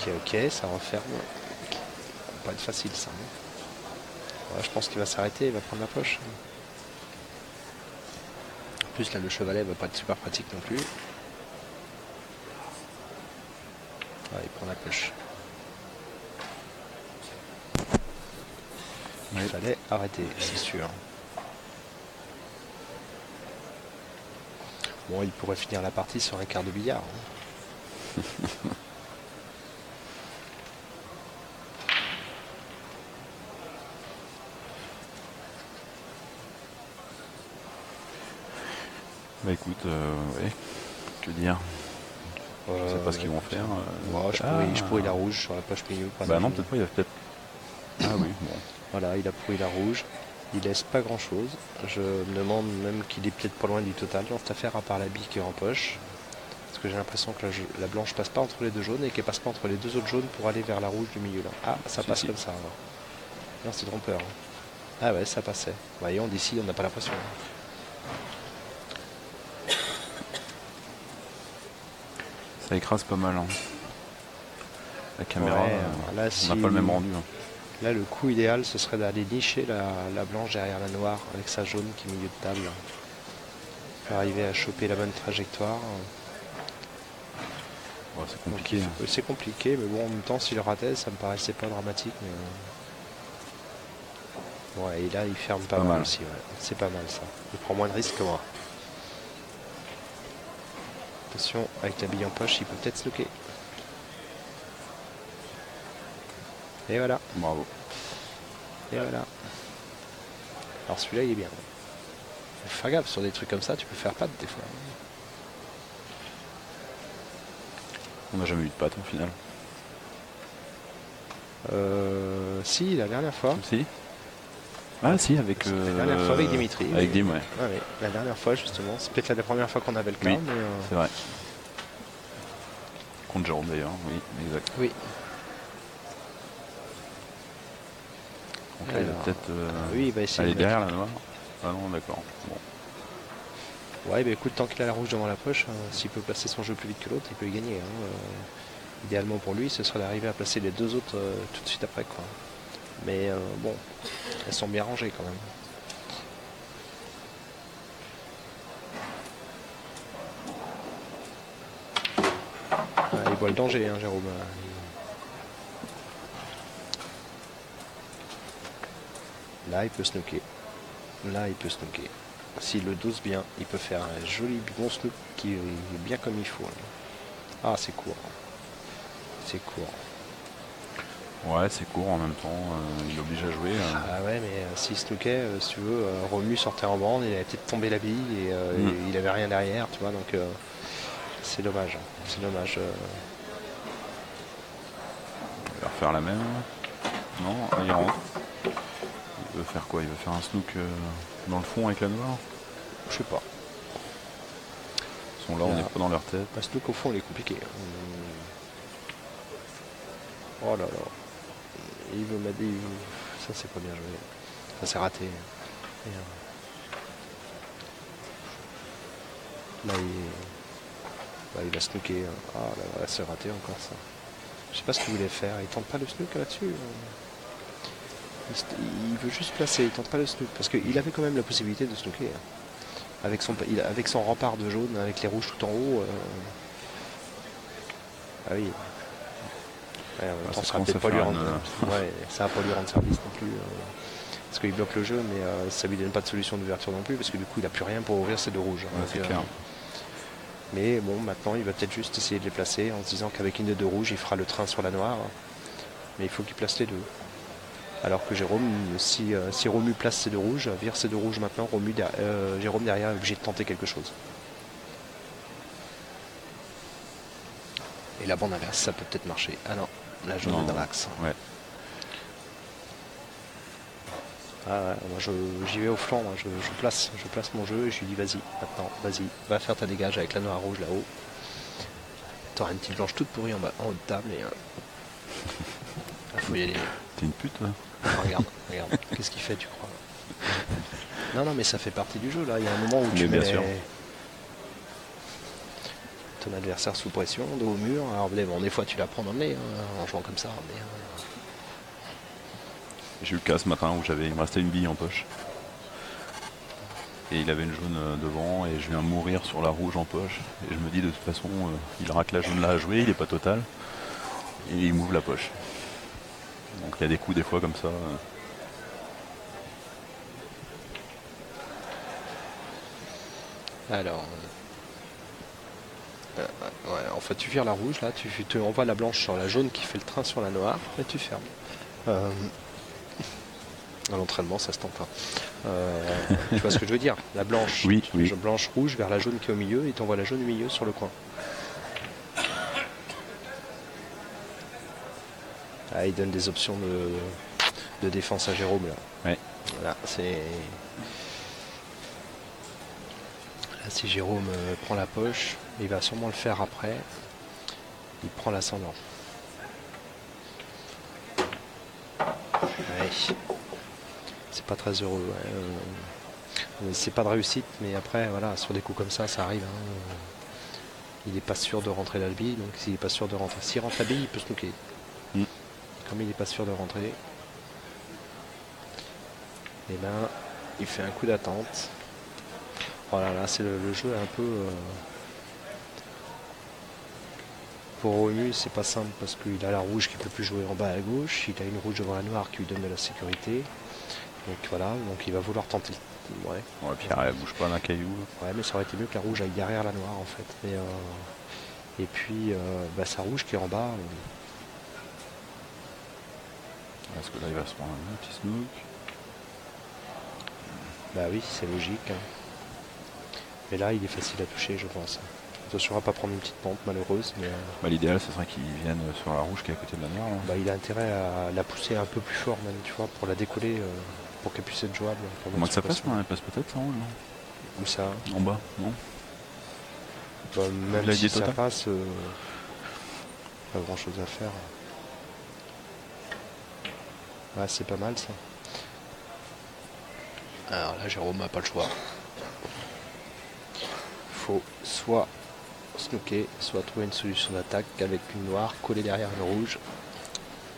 Speaker 3: Ok, ça referme. Ça va pas être facile ça. Ouais, je pense qu'il va s'arrêter, il va prendre la poche. En plus là le chevalet va pas être super pratique non plus. Ah, il prend la poche. Il fallait arrêter, c'est sûr. Bon, il pourrait finir la partie sur un quart de billard. Hein.
Speaker 2: Bah écoute, ouais, que dire. Je sais pas ce qu'ils vont faire.
Speaker 3: Moi, je pourris la rouge sur la poche milieu.
Speaker 2: Bah non, peut-être pas, il va peut-être. Ah oui, bon.
Speaker 3: Voilà, il a pourri la rouge. Il laisse pas grand chose. Je me demande même qu'il est peut-être pas loin du total dans cette affaire, à part la bille qui est en poche. Parce que j'ai l'impression que la blanche passe pas entre les deux jaunes et qu'elle passe pas entre les deux autres jaunes pour aller vers la rouge du milieu là. Ah, ça passe comme ça. Alors. Non, c'est trompeur. Ah ouais, ça passait. Voyons, d'ici, on n'a pas l'impression.
Speaker 2: Ça écrase pas mal. Hein. La caméra,
Speaker 3: ouais, là,
Speaker 2: on n'a pas le même rendu. Hein.
Speaker 3: Là, le coup idéal, ce serait d'aller nicher la blanche derrière la noire avec sa jaune qui est milieu de table. Pour arriver à choper la bonne trajectoire.
Speaker 2: Ouais, c'est compliqué.
Speaker 3: C'est compliqué, mais bon, en même temps, s'il ratait, ça me paraissait pas dramatique. Mais... Ouais, et là, il ferme pas mal aussi. Ouais. C'est pas mal ça. Il prend moins de risques que moi. Attention, avec la bille en poche, il peut peut-être se loquer. Et voilà.
Speaker 2: Bravo.
Speaker 3: Et voilà. Alors celui-là, il est bien. Faut faire gaffe, sur des trucs comme ça, tu peux faire patte des fois.
Speaker 2: On n'a jamais eu de patte au final.
Speaker 3: Si, la dernière fois.
Speaker 2: Si. Ah si, avec...
Speaker 3: La dernière fois avec Dimitri.
Speaker 2: Avec Dim, ouais.
Speaker 3: Ah, oui. La dernière fois, justement. C'est peut-être la première fois qu'on avait le cas.
Speaker 2: Oui,
Speaker 3: mais
Speaker 2: c'est vrai. Contre Jérôme d'ailleurs, oui, exact.
Speaker 3: Oui.
Speaker 2: Donc là, il va
Speaker 1: Alors,
Speaker 2: peut-être
Speaker 1: oui, il va essayer
Speaker 2: aller
Speaker 1: de mettre-
Speaker 2: derrière la noire. Ah non, d'accord. Bon.
Speaker 1: Ouais, bah écoute, tant qu'il a la rouge devant la poche, s'il peut placer son jeu plus vite que l'autre, il peut y gagner. Idéalement pour lui, ce serait d'arriver à placer les deux autres tout de suite après, quoi. Mais bon, elles sont bien rangées quand même. Il voit le danger, hein, Jérôme. Là, il peut snooker. Là, il peut snooker. S'il le dose bien, il peut faire un joli bon snook qui est bien comme il faut. Ah, c'est court. C'est court.
Speaker 2: Ouais, c'est court en même temps. Il oblige à jouer.
Speaker 1: Ah ouais, mais s'il snookait, si tu veux, Romu sortait en bande, il avait peut-être tombé la bille et il avait rien derrière, tu vois, donc c'est dommage. C'est dommage.
Speaker 2: Il va refaire la même. Non, il rentre. Il veut faire quoi? Il veut faire un snook dans le fond avec la noire?
Speaker 1: Je sais pas.
Speaker 2: Ils sont là, on n'est pas dans leur tête.
Speaker 1: Le snook au fond, il est compliqué. Oh là là. Il veut mettre des... Ça, c'est pas bien joué. Ça, c'est raté. Et, là, il va snooker. Ah là là, c'est raté encore ça. Je sais pas ce qu'il voulait faire. Il tente pas le snook là-dessus. Il veut juste placer, il tente pas le snook. Parce qu'il avait quand même la possibilité de snooker. Avec son rempart de jaune, avec les rouges tout en haut. Ah oui. Ouais, en même temps, ça va peut-être pas lui rendre. Ouais, ça va pas lui rendre service non plus. Parce qu'il bloque le jeu, mais ça lui donne pas de solution d'ouverture non plus, parce que du coup, il a plus rien pour ouvrir ses deux rouges.
Speaker 2: Ouais, c'est clair.
Speaker 1: Mais bon, maintenant, il va peut-être juste essayer de les placer en se disant qu'avec une des deux rouges, il fera le train sur la noire. Mais il faut qu'il place les deux. Alors que Jérôme, si Romu place ses deux rouges, vire ses deux rouges maintenant, Jérôme derrière est obligé de tenter quelque chose. Et la bande inverse, ça peut peut-être marcher. Ah non, la jaune est dans l'axe.
Speaker 2: Ouais.
Speaker 1: Ah, moi j'y vais au flanc, moi, je place mon jeu et je lui dis vas-y, maintenant, vas-y, va faire ta dégage avec la noire rouge là-haut. T'auras une petite blanche toute pourrie en haut de table et faut y aller.
Speaker 2: T'es une pute là.
Speaker 1: Regarde, qu'est-ce qu'il fait, tu crois? Non, mais ça fait partie du jeu là. Il y a un moment où tu mets ton adversaire sous pression, dos au mur. Alors bon, des fois tu la prends dans le nez en jouant comme ça. Mais,
Speaker 2: j'ai eu le cas ce matin où il me restait une bille en poche. Et il avait une jaune devant et je viens mourir sur la rouge en poche. Et je me dis de toute façon, il raque la jaune là à jouer, il est pas total. Et il m'ouvre la poche. Donc il y a des coups des fois comme ça.
Speaker 1: Alors, ouais, en fait tu vires la rouge là, tu envoies la blanche sur la jaune qui fait le train sur la noire et tu fermes. À l'entraînement ça se tente pas. Tu vois ce que je veux dire? La blanche,
Speaker 2: oui.
Speaker 1: Blanche rouge vers la jaune qui est au milieu et tu envoies la jaune au milieu sur le coin. Ah, il donne des options de défense à Jérôme là.
Speaker 2: Ouais.
Speaker 1: Voilà, c'est... Là, si Jérôme prend la poche, il va sûrement le faire après. Il prend l'ascendant. Ouais. C'est pas très heureux. Ouais. C'est pas de réussite, mais après, voilà, sur des coups comme ça, ça arrive. Il n'est pas sûr de rentrer la bille, donc s'il n'est pas sûr de rentrer. S'il rentre la bille, il peut se nooker. Comme il n'est pas sûr de rentrer, et ben il fait un coup d'attente. Voilà, là c'est le jeu un peu pour Romu, c'est pas simple parce qu'il a la rouge qui peut plus jouer en bas à gauche, il a une rouge devant la noire qui lui donne de la sécurité. Donc voilà, donc il va vouloir tenter. Ouais,
Speaker 2: puis elle bouge pas d'un caillou.
Speaker 1: Ouais, mais ça aurait été mieux que la rouge aille derrière la noire en fait. Mais, et puis sa rouge qui est en bas.
Speaker 2: Est-ce que là il va se prendre un petit snook?
Speaker 1: Bah oui, c'est logique. Mais là il est facile à toucher je pense. Attention à pas prendre une petite pente malheureuse. Mais
Speaker 2: l'idéal ce serait qu'il vienne sur la rouge qui est à côté de la noire.
Speaker 1: Il a intérêt à la pousser un peu plus fort même, tu vois, pour la décoller, pour qu'elle puisse être jouable.
Speaker 2: Moi que ça passe, elle passe peut-être en haut, non?
Speaker 1: Où ça?
Speaker 2: En bas, non?
Speaker 1: Même si ça passe, pas grand chose à faire. Ouais, c'est pas mal ça.
Speaker 3: Alors là, Jérôme n'a pas le choix. Il faut soit snooker, soit trouver une solution d'attaque avec une noire collée derrière une rouge.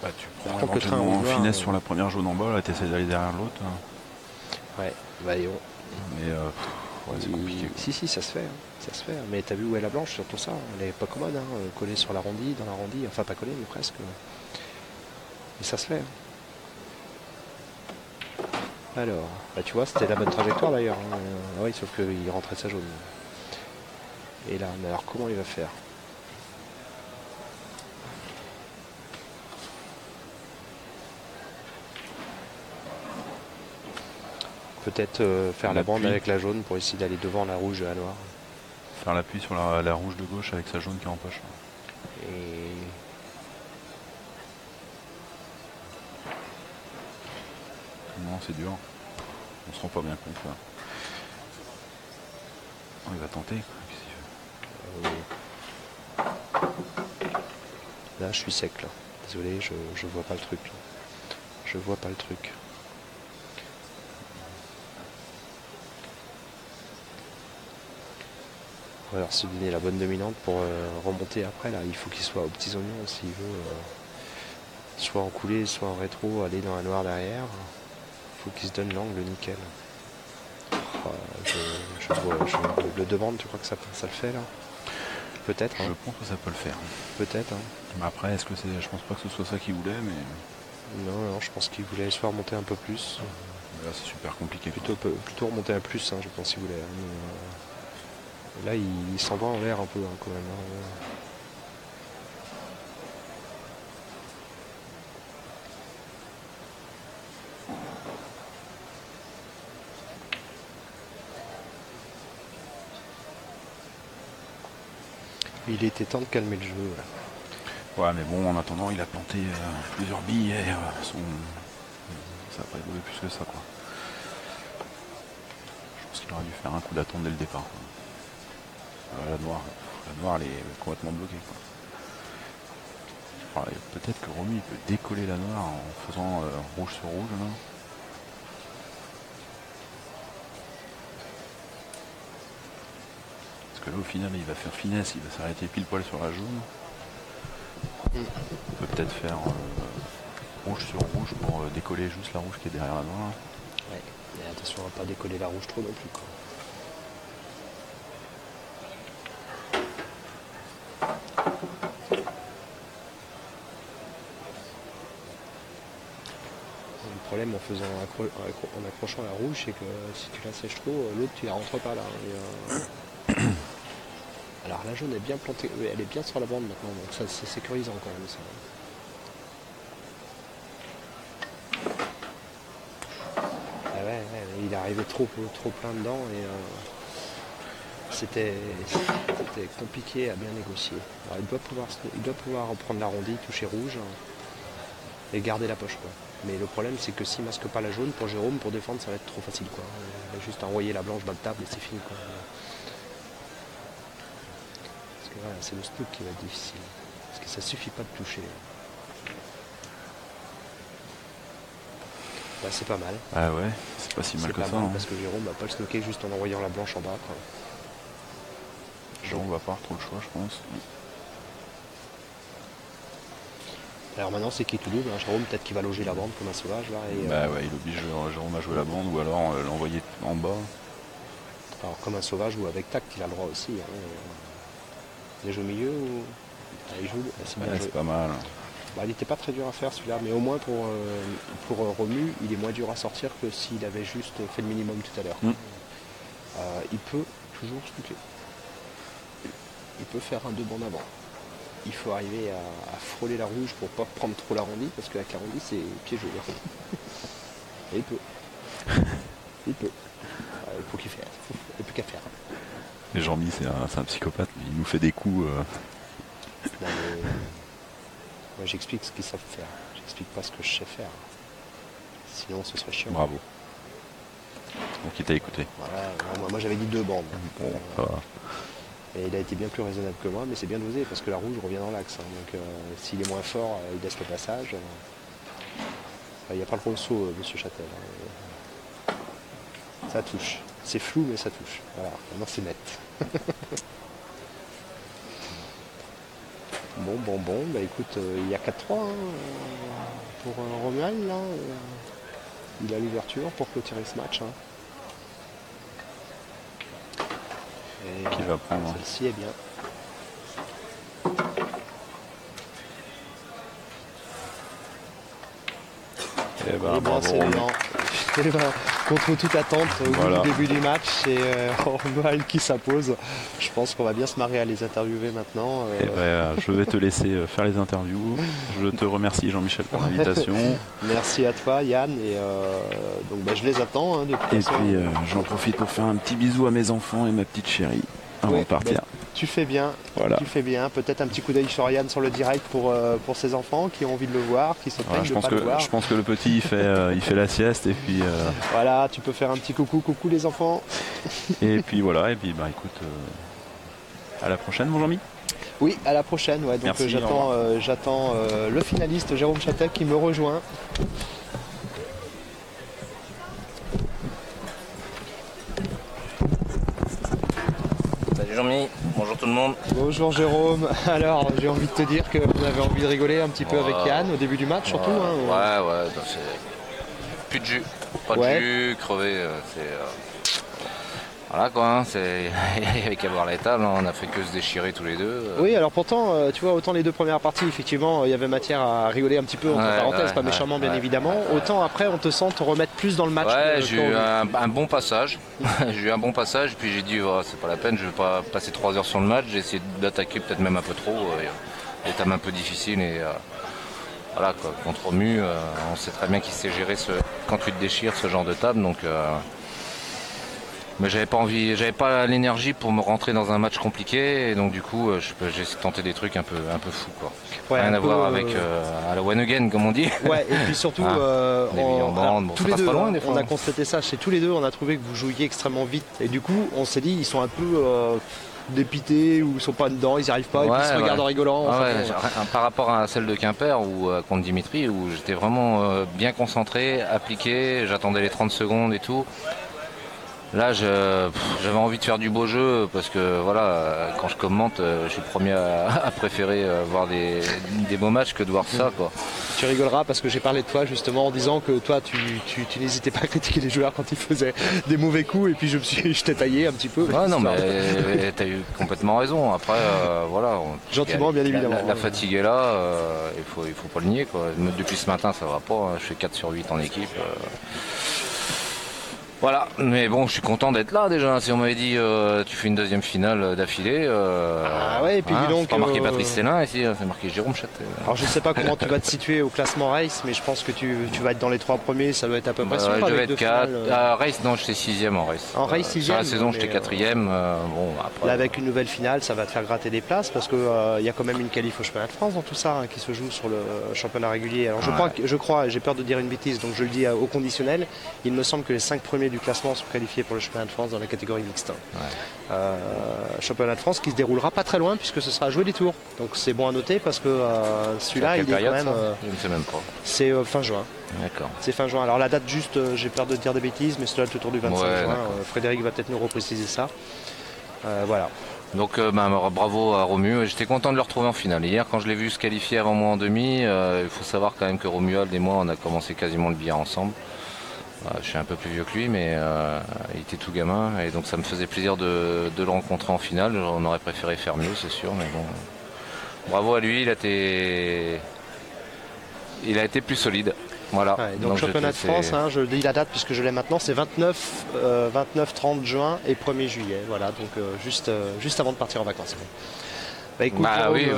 Speaker 2: Bah, tu prends
Speaker 3: Par contre, le train
Speaker 2: éventuellement
Speaker 3: rouge
Speaker 2: en finesse
Speaker 3: noir,
Speaker 2: sur la première jaune en bas, là, t'essaies d'aller derrière l'autre.
Speaker 3: Ouais, voyons.
Speaker 2: Mais ouais, c'est compliqué. Quoi.
Speaker 3: Si, ça se fait. Ça se fait. Mais t'as vu où est la blanche, surtout ça. Elle est pas commode, collée sur l'arrondi, dans l'arrondi. Enfin, pas collée, mais presque. Mais ça se fait. Alors, bah, tu vois, c'était la bonne trajectoire d'ailleurs. Ah oui, sauf qu'il rentrait sa jaune. Et là, mais alors comment il va faire? Peut-être faire la bande avec la jaune pour essayer d'aller devant la rouge et la noire.
Speaker 2: Faire l'appui sur la rouge de gauche avec sa jaune qui est en poche.
Speaker 3: Et...
Speaker 2: Non, c'est dur. On se rend pas bien compte là. Oh, il va tenter.
Speaker 3: Là, je suis sec là. Désolé, je vois pas le truc. Là. Je vois pas le truc. On va leur se donner la bonne dominante pour remonter après. Là, il faut qu'il soit aux petits oignons s'il veut. Soit en coulée, soit en rétro, aller dans la noire derrière. Il faut qu'il se donne l'angle nickel. Le demande, tu crois que ça le fait là? Peut-être.
Speaker 2: Je pense que ça peut le faire.
Speaker 3: Peut-être.
Speaker 2: Mais après, est-ce que c'est. Je pense pas que ce soit ça qu'il voulait, mais.
Speaker 3: Non, je pense qu'il voulait soit remonter un peu plus.
Speaker 2: Mais là, c'est super compliqué.
Speaker 3: Plutôt remonter à plus, je pense qu'il voulait. Là, il s'en va en l'air un peu quand même. Il était temps de calmer le jeu.
Speaker 2: Ouais, mais bon, en attendant, il a planté plusieurs billes et ça n'a pas évolué plus que ça, quoi. Je pense qu'il aurait dû faire un coup d'attente dès le départ. La noire, elle est complètement bloquée, quoi. Peut-être que Romy il peut décoller la noire en faisant rouge sur rouge, là. Parce que là, au final, il va faire finesse, il va s'arrêter pile poil sur la jaune. Il peut peut-être faire rouge sur rouge pour décoller juste la rouge qui est derrière la noire.
Speaker 3: Ouais, mais attention à pas décoller la rouge trop non plus, quoi. Le problème en accrochant la rouge, c'est que si tu la sèches trop, l'autre tu la rentres pas là. Alors la jaune est bien plantée, elle est bien sur la bande maintenant, donc ça c'est sécurisant quand même ça. Ah ouais, il est arrivé trop plein dedans et c'était compliqué à bien négocier. Alors, il doit pouvoir reprendre l'arrondi, toucher rouge et garder la poche, quoi. Mais le problème c'est que s'il masque pas la jaune, pour Jérôme, pour défendre, ça va être trop facile, quoi. Il va juste envoyer la blanche bas de table et c'est fini, quoi. Parce que voilà, c'est le snook qui va être difficile. Parce que ça suffit pas de toucher. Bah, c'est pas mal.
Speaker 2: Ah ouais, c'est pas si mal que ça.
Speaker 3: Parce que Jérôme va pas le snooker juste en envoyant la blanche en bas, quoi.
Speaker 2: Jérôme va pas avoir trop le choix, je pense.
Speaker 3: Alors maintenant c'est qui tout double, Jérôme peut-être qu'il va loger la bande comme un sauvage là. Et,
Speaker 2: bah ouais, il oblige Jérôme à jouer la bande ou alors l'envoyer en bas.
Speaker 3: Alors comme un sauvage ou avec tact, il a le droit aussi. Il joue au milieu ou. Il joue.
Speaker 2: C'est pas mal.
Speaker 3: Bah, il n'était pas très dur à faire celui-là, mais au moins pour Romu, il est moins dur à sortir que s'il avait juste fait le minimum tout à l'heure. Il peut toujours snooker. Il peut faire un 2 bandes avant. Il faut arriver à frôler la rouge pour pas prendre trop l'arrondi, parce qu'avec l'arrondi c'est piégeux. Et il peut. Il peut. Il faut qu'il fasse. Il n'y a plus qu'à faire.
Speaker 2: Et Jean-Mi, c'est un psychopathe, il nous fait des coups.
Speaker 3: Non, mais... Moi j'explique ce qu'ils savent faire. J'explique pas ce que je sais faire. Sinon ce serait chiant.
Speaker 2: Bravo. Donc il t'a écouté.
Speaker 3: Voilà, moi j'avais dit 2 bandes.
Speaker 2: Bon, ça va.
Speaker 3: Et il a été bien plus raisonnable que moi, mais c'est bien dosé parce que la rouge revient dans l'axe. Donc s'il est moins fort, il laisse le passage. Il n'y a pas le gros saut, monsieur Châtel. Ça touche. C'est flou, mais ça touche. Voilà, maintenant c'est net. Bon. Bah écoute, il y a 4-3 pour Romuald, là. Il a l'ouverture pour clôturer ce match. Et
Speaker 2: Qui va prendre.
Speaker 3: Celle-ci est bien.
Speaker 2: Eh ben,
Speaker 3: Et
Speaker 2: bravo,
Speaker 3: c'est
Speaker 2: Romu.
Speaker 3: lent. Et ben, contre toute attente, au
Speaker 2: Voilà.
Speaker 3: début du match, c'est Romuald qui s'impose. Je pense qu'on va bien se marrer à les interviewer maintenant.
Speaker 2: Eh ben, je vais te laisser faire les interviews. Je te remercie Jean-Michel pour l'invitation.
Speaker 3: Merci à toi Yann. Et donc je les attends. De toute
Speaker 2: Et
Speaker 3: façon.
Speaker 2: puis j'en profite pour faire un petit bisou à mes enfants et ma petite chérie avant
Speaker 3: Ouais,
Speaker 2: de partir.
Speaker 3: Tu fais bien.
Speaker 2: Voilà.
Speaker 3: Tu fais bien. Peut-être un petit coup d'œil sur Yann sur le direct pour ses enfants qui ont envie de le voir, qui se plaignent
Speaker 2: Voilà,
Speaker 3: de ne pas le voir.
Speaker 2: je pense que le petit il fait la sieste et puis
Speaker 3: Voilà, tu peux faire un petit coucou les enfants.
Speaker 2: voilà et puis bah écoute à la prochaine mon Jean-Mi.
Speaker 3: Oui, à la prochaine. Ouais. Donc
Speaker 2: Merci,
Speaker 3: j'attends le finaliste Jérôme Châtec qui me rejoint.
Speaker 4: Salut Jean-Mi, bonjour tout le monde.
Speaker 3: Bonjour Jérôme. Alors j'ai envie de te dire que vous avez envie de rigoler un petit peu avec Yann au début du match surtout.
Speaker 4: Ouais, donc c'est plus de jus, pas de
Speaker 3: Ouais.
Speaker 4: jus, crevé, voilà quoi, il y avait qu'à voir la table, on a fait que se déchirer tous les deux.
Speaker 3: Oui, alors pourtant, tu vois, autant les deux premières parties, effectivement, il y avait matière à rigoler un petit peu, entre parenthèses, pas méchamment bien évidemment. Autant après, on te sent te remettre plus dans le match.
Speaker 4: Ouais, j'ai eu un bon passage. J'ai eu un bon passage, puis j'ai dit, c'est pas la peine, je vais pas passer 3 heures sur le match, j'ai essayé d'attaquer peut-être même un peu trop. Les tables un peu difficiles et voilà quoi, contre Romu, on sait très bien qu'il sait gérer quand tu te déchires ce genre de table, donc. Mais j'avais pas l'énergie pour me rentrer dans un match compliqué et donc du coup j'ai tenté des trucs un peu fous quoi.
Speaker 3: Ouais,
Speaker 4: Rien
Speaker 3: un
Speaker 4: à
Speaker 3: peu,
Speaker 4: voir avec à la one again comme on dit.
Speaker 3: Ouais, et puis surtout,
Speaker 4: des billes en bande, bon,
Speaker 3: tous
Speaker 4: ça
Speaker 3: les
Speaker 4: passe
Speaker 3: deux,
Speaker 4: pas loin, des fois.
Speaker 3: on a constaté ça chez tous les deux, on a trouvé que vous jouiez extrêmement vite. Et du coup, on s'est dit, ils sont un peu dépités ou ils sont pas dedans, ils n'y arrivent pas, et puis ils se regardent en rigolant.
Speaker 4: Ah
Speaker 3: Enfin,
Speaker 4: ouais,
Speaker 3: bon.
Speaker 4: par rapport à celle de Quimper ou contre Dimitri où j'étais vraiment bien concentré, appliqué, j'attendais les 30 secondes et tout. Là, j'avais envie de faire du beau jeu parce que voilà, quand je commente, je suis le premier à préférer voir des beaux matchs que de voir ça, quoi.
Speaker 3: Tu rigoleras parce que j'ai parlé de toi justement en disant que toi, tu n'hésitais pas à critiquer les joueurs quand ils faisaient des mauvais coups et puis je t'ai taillé un petit peu.
Speaker 4: Ouais, non, mais t'as eu complètement raison. Après, voilà.
Speaker 3: Gentiment, bien évidemment.
Speaker 4: La fatigue est là, il faut pas le nier, quoi. Depuis ce matin, ça va pas. Je fais 4 sur 8 en équipe. Voilà, mais bon, je suis content d'être là déjà. Si on m'avait dit tu fais une deuxième finale d'affilée,
Speaker 3: ah ouais, et puis dis donc,
Speaker 4: c'est pas marqué Patrice Célin ici, c'est marqué Jérôme Châtec.
Speaker 3: Alors je sais pas comment tu vas te situer au classement race, mais je pense que tu vas être dans les 3 premiers, ça doit être à peu près sûr.
Speaker 4: Je vais
Speaker 3: avec
Speaker 4: être 4. Race, non, j'étais 6ème en race.
Speaker 3: En race 6ème.
Speaker 4: Sur la saison, j'étais 4ème. Bon, après.
Speaker 3: Là, avec une nouvelle finale, ça va te faire gratter des places parce qu'il y a quand même une qualif au championnat de France dans tout ça qui se joue sur le championnat régulier. Alors je crois, j'ai peur de dire une bêtise, donc je le dis au conditionnel. Il me semble que les 5 premiers du classement sont qualifiés pour le championnat de France dans la catégorie mixte. Ouais. Championnat de France qui se déroulera pas très loin puisque ce sera à jouer des tours. Donc c'est bon à noter parce que celui-là, il est quand même.
Speaker 4: Je ne sais même pas.
Speaker 3: C'est fin juin.
Speaker 4: D'accord.
Speaker 3: C'est fin juin. Alors la date juste, j'ai peur de dire des bêtises, mais c'est le tour du 25 juin. Frédéric va peut-être nous repréciser ça. Voilà.
Speaker 4: Donc bravo à Romu. J'étais content de le retrouver en finale. Hier, quand je l'ai vu se qualifier avant moi en demi, il faut savoir quand même que Romuald et moi, on a commencé quasiment le billard ensemble. Je suis un peu plus vieux que lui, mais il était tout gamin. Et donc ça me faisait plaisir de le rencontrer en finale. On aurait préféré faire mieux, c'est sûr. Mais bon, bravo à lui, il a été plus solide. Voilà.
Speaker 3: Ouais, donc championnat de France, je dis la date puisque je l'ai maintenant, c'est 29-30 juin et 1er juillet. Voilà, donc juste avant de partir en vacances. Bah, écoute,
Speaker 4: oui.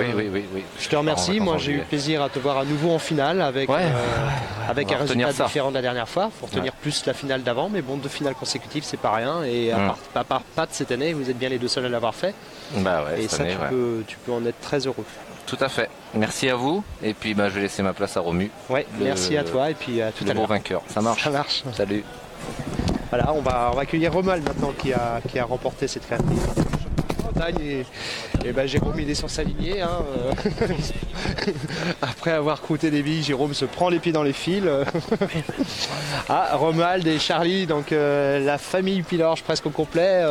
Speaker 3: Je te remercie. Moi, j'ai eu plaisir à te voir à nouveau en finale avec un résultat différent de la dernière fois pour tenir plus la finale d'avant. Mais bon, 2 finales consécutives, c'est pas rien. Et à part Pat cette année, vous êtes bien les 2 seuls à l'avoir fait. Et ça, tu peux en être très heureux.
Speaker 4: Tout à fait. Merci à vous. Et puis, je vais laisser ma place à Romu.
Speaker 3: Ouais, merci à toi. Et puis à tout à l'heure.
Speaker 4: Le bon vainqueur. Ça marche.
Speaker 3: Ça marche.
Speaker 4: Salut.
Speaker 3: Voilà, on va accueillir Romuald maintenant qui a remporté cette quatrième.
Speaker 1: Bretagne et ben, Jérôme il est sur sa lignée. Hein, Après avoir croûté des billes, Jérôme se prend les pieds dans les fils. Ah, Romuald et Charlie, donc la famille Pilorge presque au complet.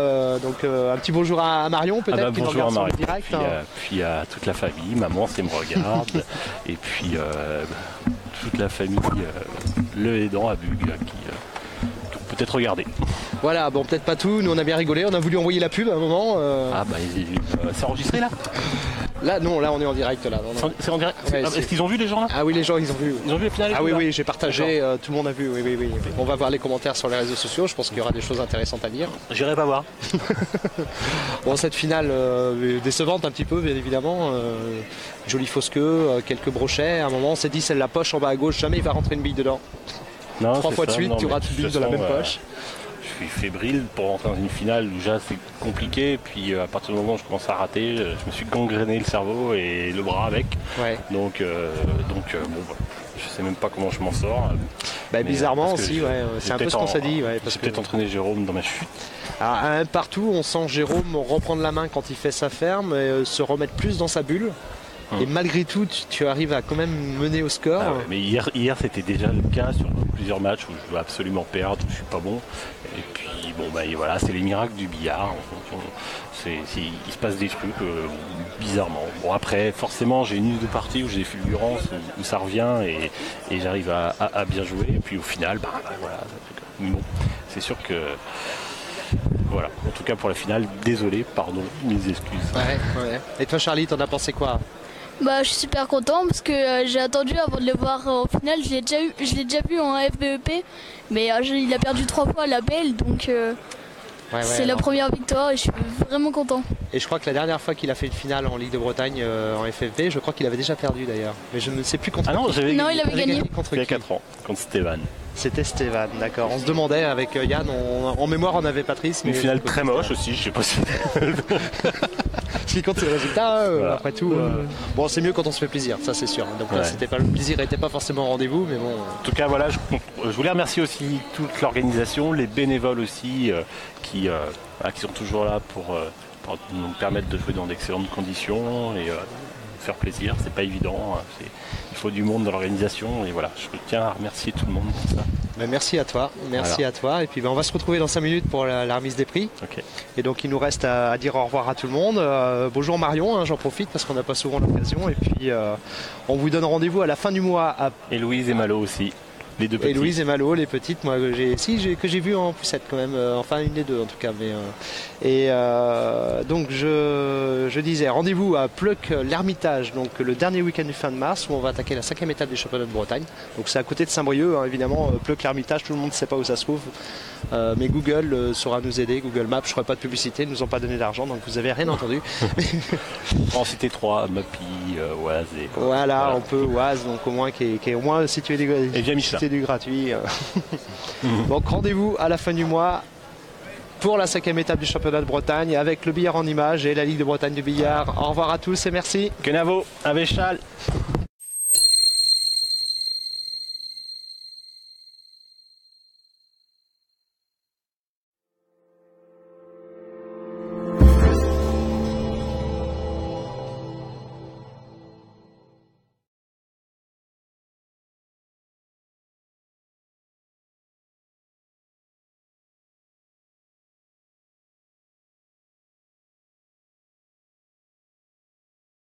Speaker 1: Donc un petit bonjour à Marion peut-être qui nous
Speaker 5: bonjour
Speaker 1: regarde sur
Speaker 5: Marie.
Speaker 1: le direct.
Speaker 5: Puis à toute la famille, maman si elle me regarde, et puis toute la famille Le Aidant à Bug qui peut-être regarder.
Speaker 1: Voilà, bon peut-être pas tout, nous on a bien rigolé, on a voulu envoyer la pub à un moment.
Speaker 5: Ah bah c'est enregistré là.
Speaker 1: Là non, là on est en direct là. Non, non.
Speaker 5: C'est en direct.
Speaker 1: Ouais,
Speaker 5: Est-ce qu'ils ont vu les gens là?
Speaker 1: Ah oui les gens ils ont vu. Oui.
Speaker 5: Ils ont vu le final?
Speaker 1: Ah oui oui j'ai partagé, tout le monde a vu, oui. On va voir les commentaires sur les réseaux sociaux, je pense qu'il y aura des choses intéressantes à lire.
Speaker 5: J'irai pas voir.
Speaker 1: Bon cette finale décevante un petit peu bien évidemment, jolie fausse queue, quelques brochets, à un moment on s'est dit c'est la poche en bas à gauche, jamais il va rentrer une bille dedans.
Speaker 5: Non,
Speaker 1: 3 fois de suite tu rates une bille de la même poche.
Speaker 5: Je suis fébrile pour rentrer dans une finale où déjà c'est compliqué, puis à partir du moment où je commence à rater, je me suis gangréné le cerveau et le bras avec.
Speaker 1: Ouais.
Speaker 5: Donc bon voilà. Je sais même pas comment je m'en sors.
Speaker 1: Bah, bizarrement aussi, ouais, c'est un peu ce qu'on s'est dit. Ouais,
Speaker 5: j'ai peut-être entraîné Jérôme dans ma chute.
Speaker 1: Alors, un partout, on sent Jérôme reprendre la main quand il fait sa ferme, et, se remettre plus dans sa bulle. Et malgré tout, tu arrives à quand même mener au score.
Speaker 5: Ah ouais, mais hier c'était déjà le cas sur plusieurs matchs où je dois absolument perdre, où je suis pas bon. Et puis bon bah et voilà, c'est les miracles du billard. Il se passe des trucs bizarrement. Bon après forcément j'ai une ou deux parties où j'ai des fulgurances où ça revient et j'arrive à bien jouer. Et puis au final, voilà. Bon, c'est sûr que voilà. En tout cas pour la finale, désolé, pardon, mes excuses.
Speaker 1: Ouais. Et toi Charlie, t'en as pensé quoi?
Speaker 6: Bah, je suis super content parce que j'ai attendu avant de le voir au final. Je l'ai déjà vu en FBEP, mais il a perdu 3 fois à la belle, donc c'est la première victoire et je suis vraiment content.
Speaker 1: Et je crois que la dernière fois qu'il a fait une finale en Ligue de Bretagne en FFP, je crois qu'il avait déjà perdu d'ailleurs. Mais je ne sais plus contre qui.
Speaker 6: Non, il avait gagné.
Speaker 1: Contre
Speaker 5: il y a
Speaker 1: qui
Speaker 5: 4 ans, contre Stéphane.
Speaker 1: C'était Stéphane, d'accord. On se demandait avec Yann, en mémoire on avait Patrice.
Speaker 5: Une finale très moche aussi, je sais pas si...
Speaker 1: Ce qui compte c'est le résultat, voilà. Après tout. Bon c'est mieux quand on se fait plaisir, ça c'est sûr. Donc là, c'était pas, le plaisir n'était pas forcément au rendez-vous, mais bon.
Speaker 5: En tout cas voilà, je voulais remercier aussi toute l'organisation, les bénévoles aussi qui sont toujours là pour nous permettre de jouer dans d'excellentes conditions et faire plaisir, c'est pas évident, il faut du monde dans l'organisation et voilà, je tiens à remercier tout le monde pour ça.
Speaker 1: Ben, merci à toi, à toi. Et puis on va se retrouver dans 5 minutes pour la remise des prix.
Speaker 5: Okay.
Speaker 1: Et donc il nous reste à dire au revoir à tout le monde. Bonjour Marion, hein, j'en profite parce qu'on n'a pas souvent l'occasion. Et puis on vous donne rendez-vous à la fin du mois.
Speaker 5: Et Louise et Malo aussi. Les deux petites.
Speaker 1: Et Louise et Malo, les petites, moi que j'ai vu en poussette quand même, enfin une des deux en tout cas. Mais, donc je disais rendez-vous à Pleuc l'Ermitage, donc le dernier week-end du fin de mars où on va attaquer la 5e étape des championnats de Bretagne. Donc c'est à côté de Saint-Brieuc, hein, évidemment. Pleuc l'Ermitage, tout le monde ne sait pas où ça se trouve. Mais Google saura nous aider, Google Maps, je ne ferai pas de publicité, ils ne nous ont pas donné d'argent, donc vous n'avez rien entendu.
Speaker 5: En cité 3, Mappy, Oise et...
Speaker 1: Voilà, on peut Oise, donc au moins qui est au moins situé du gratuit. Donc rendez-vous à la fin du mois pour la 5e étape du championnat de Bretagne avec le billard en images et la Ligue de Bretagne de billard. Au revoir à tous et merci.
Speaker 5: Kenavo, Avechal.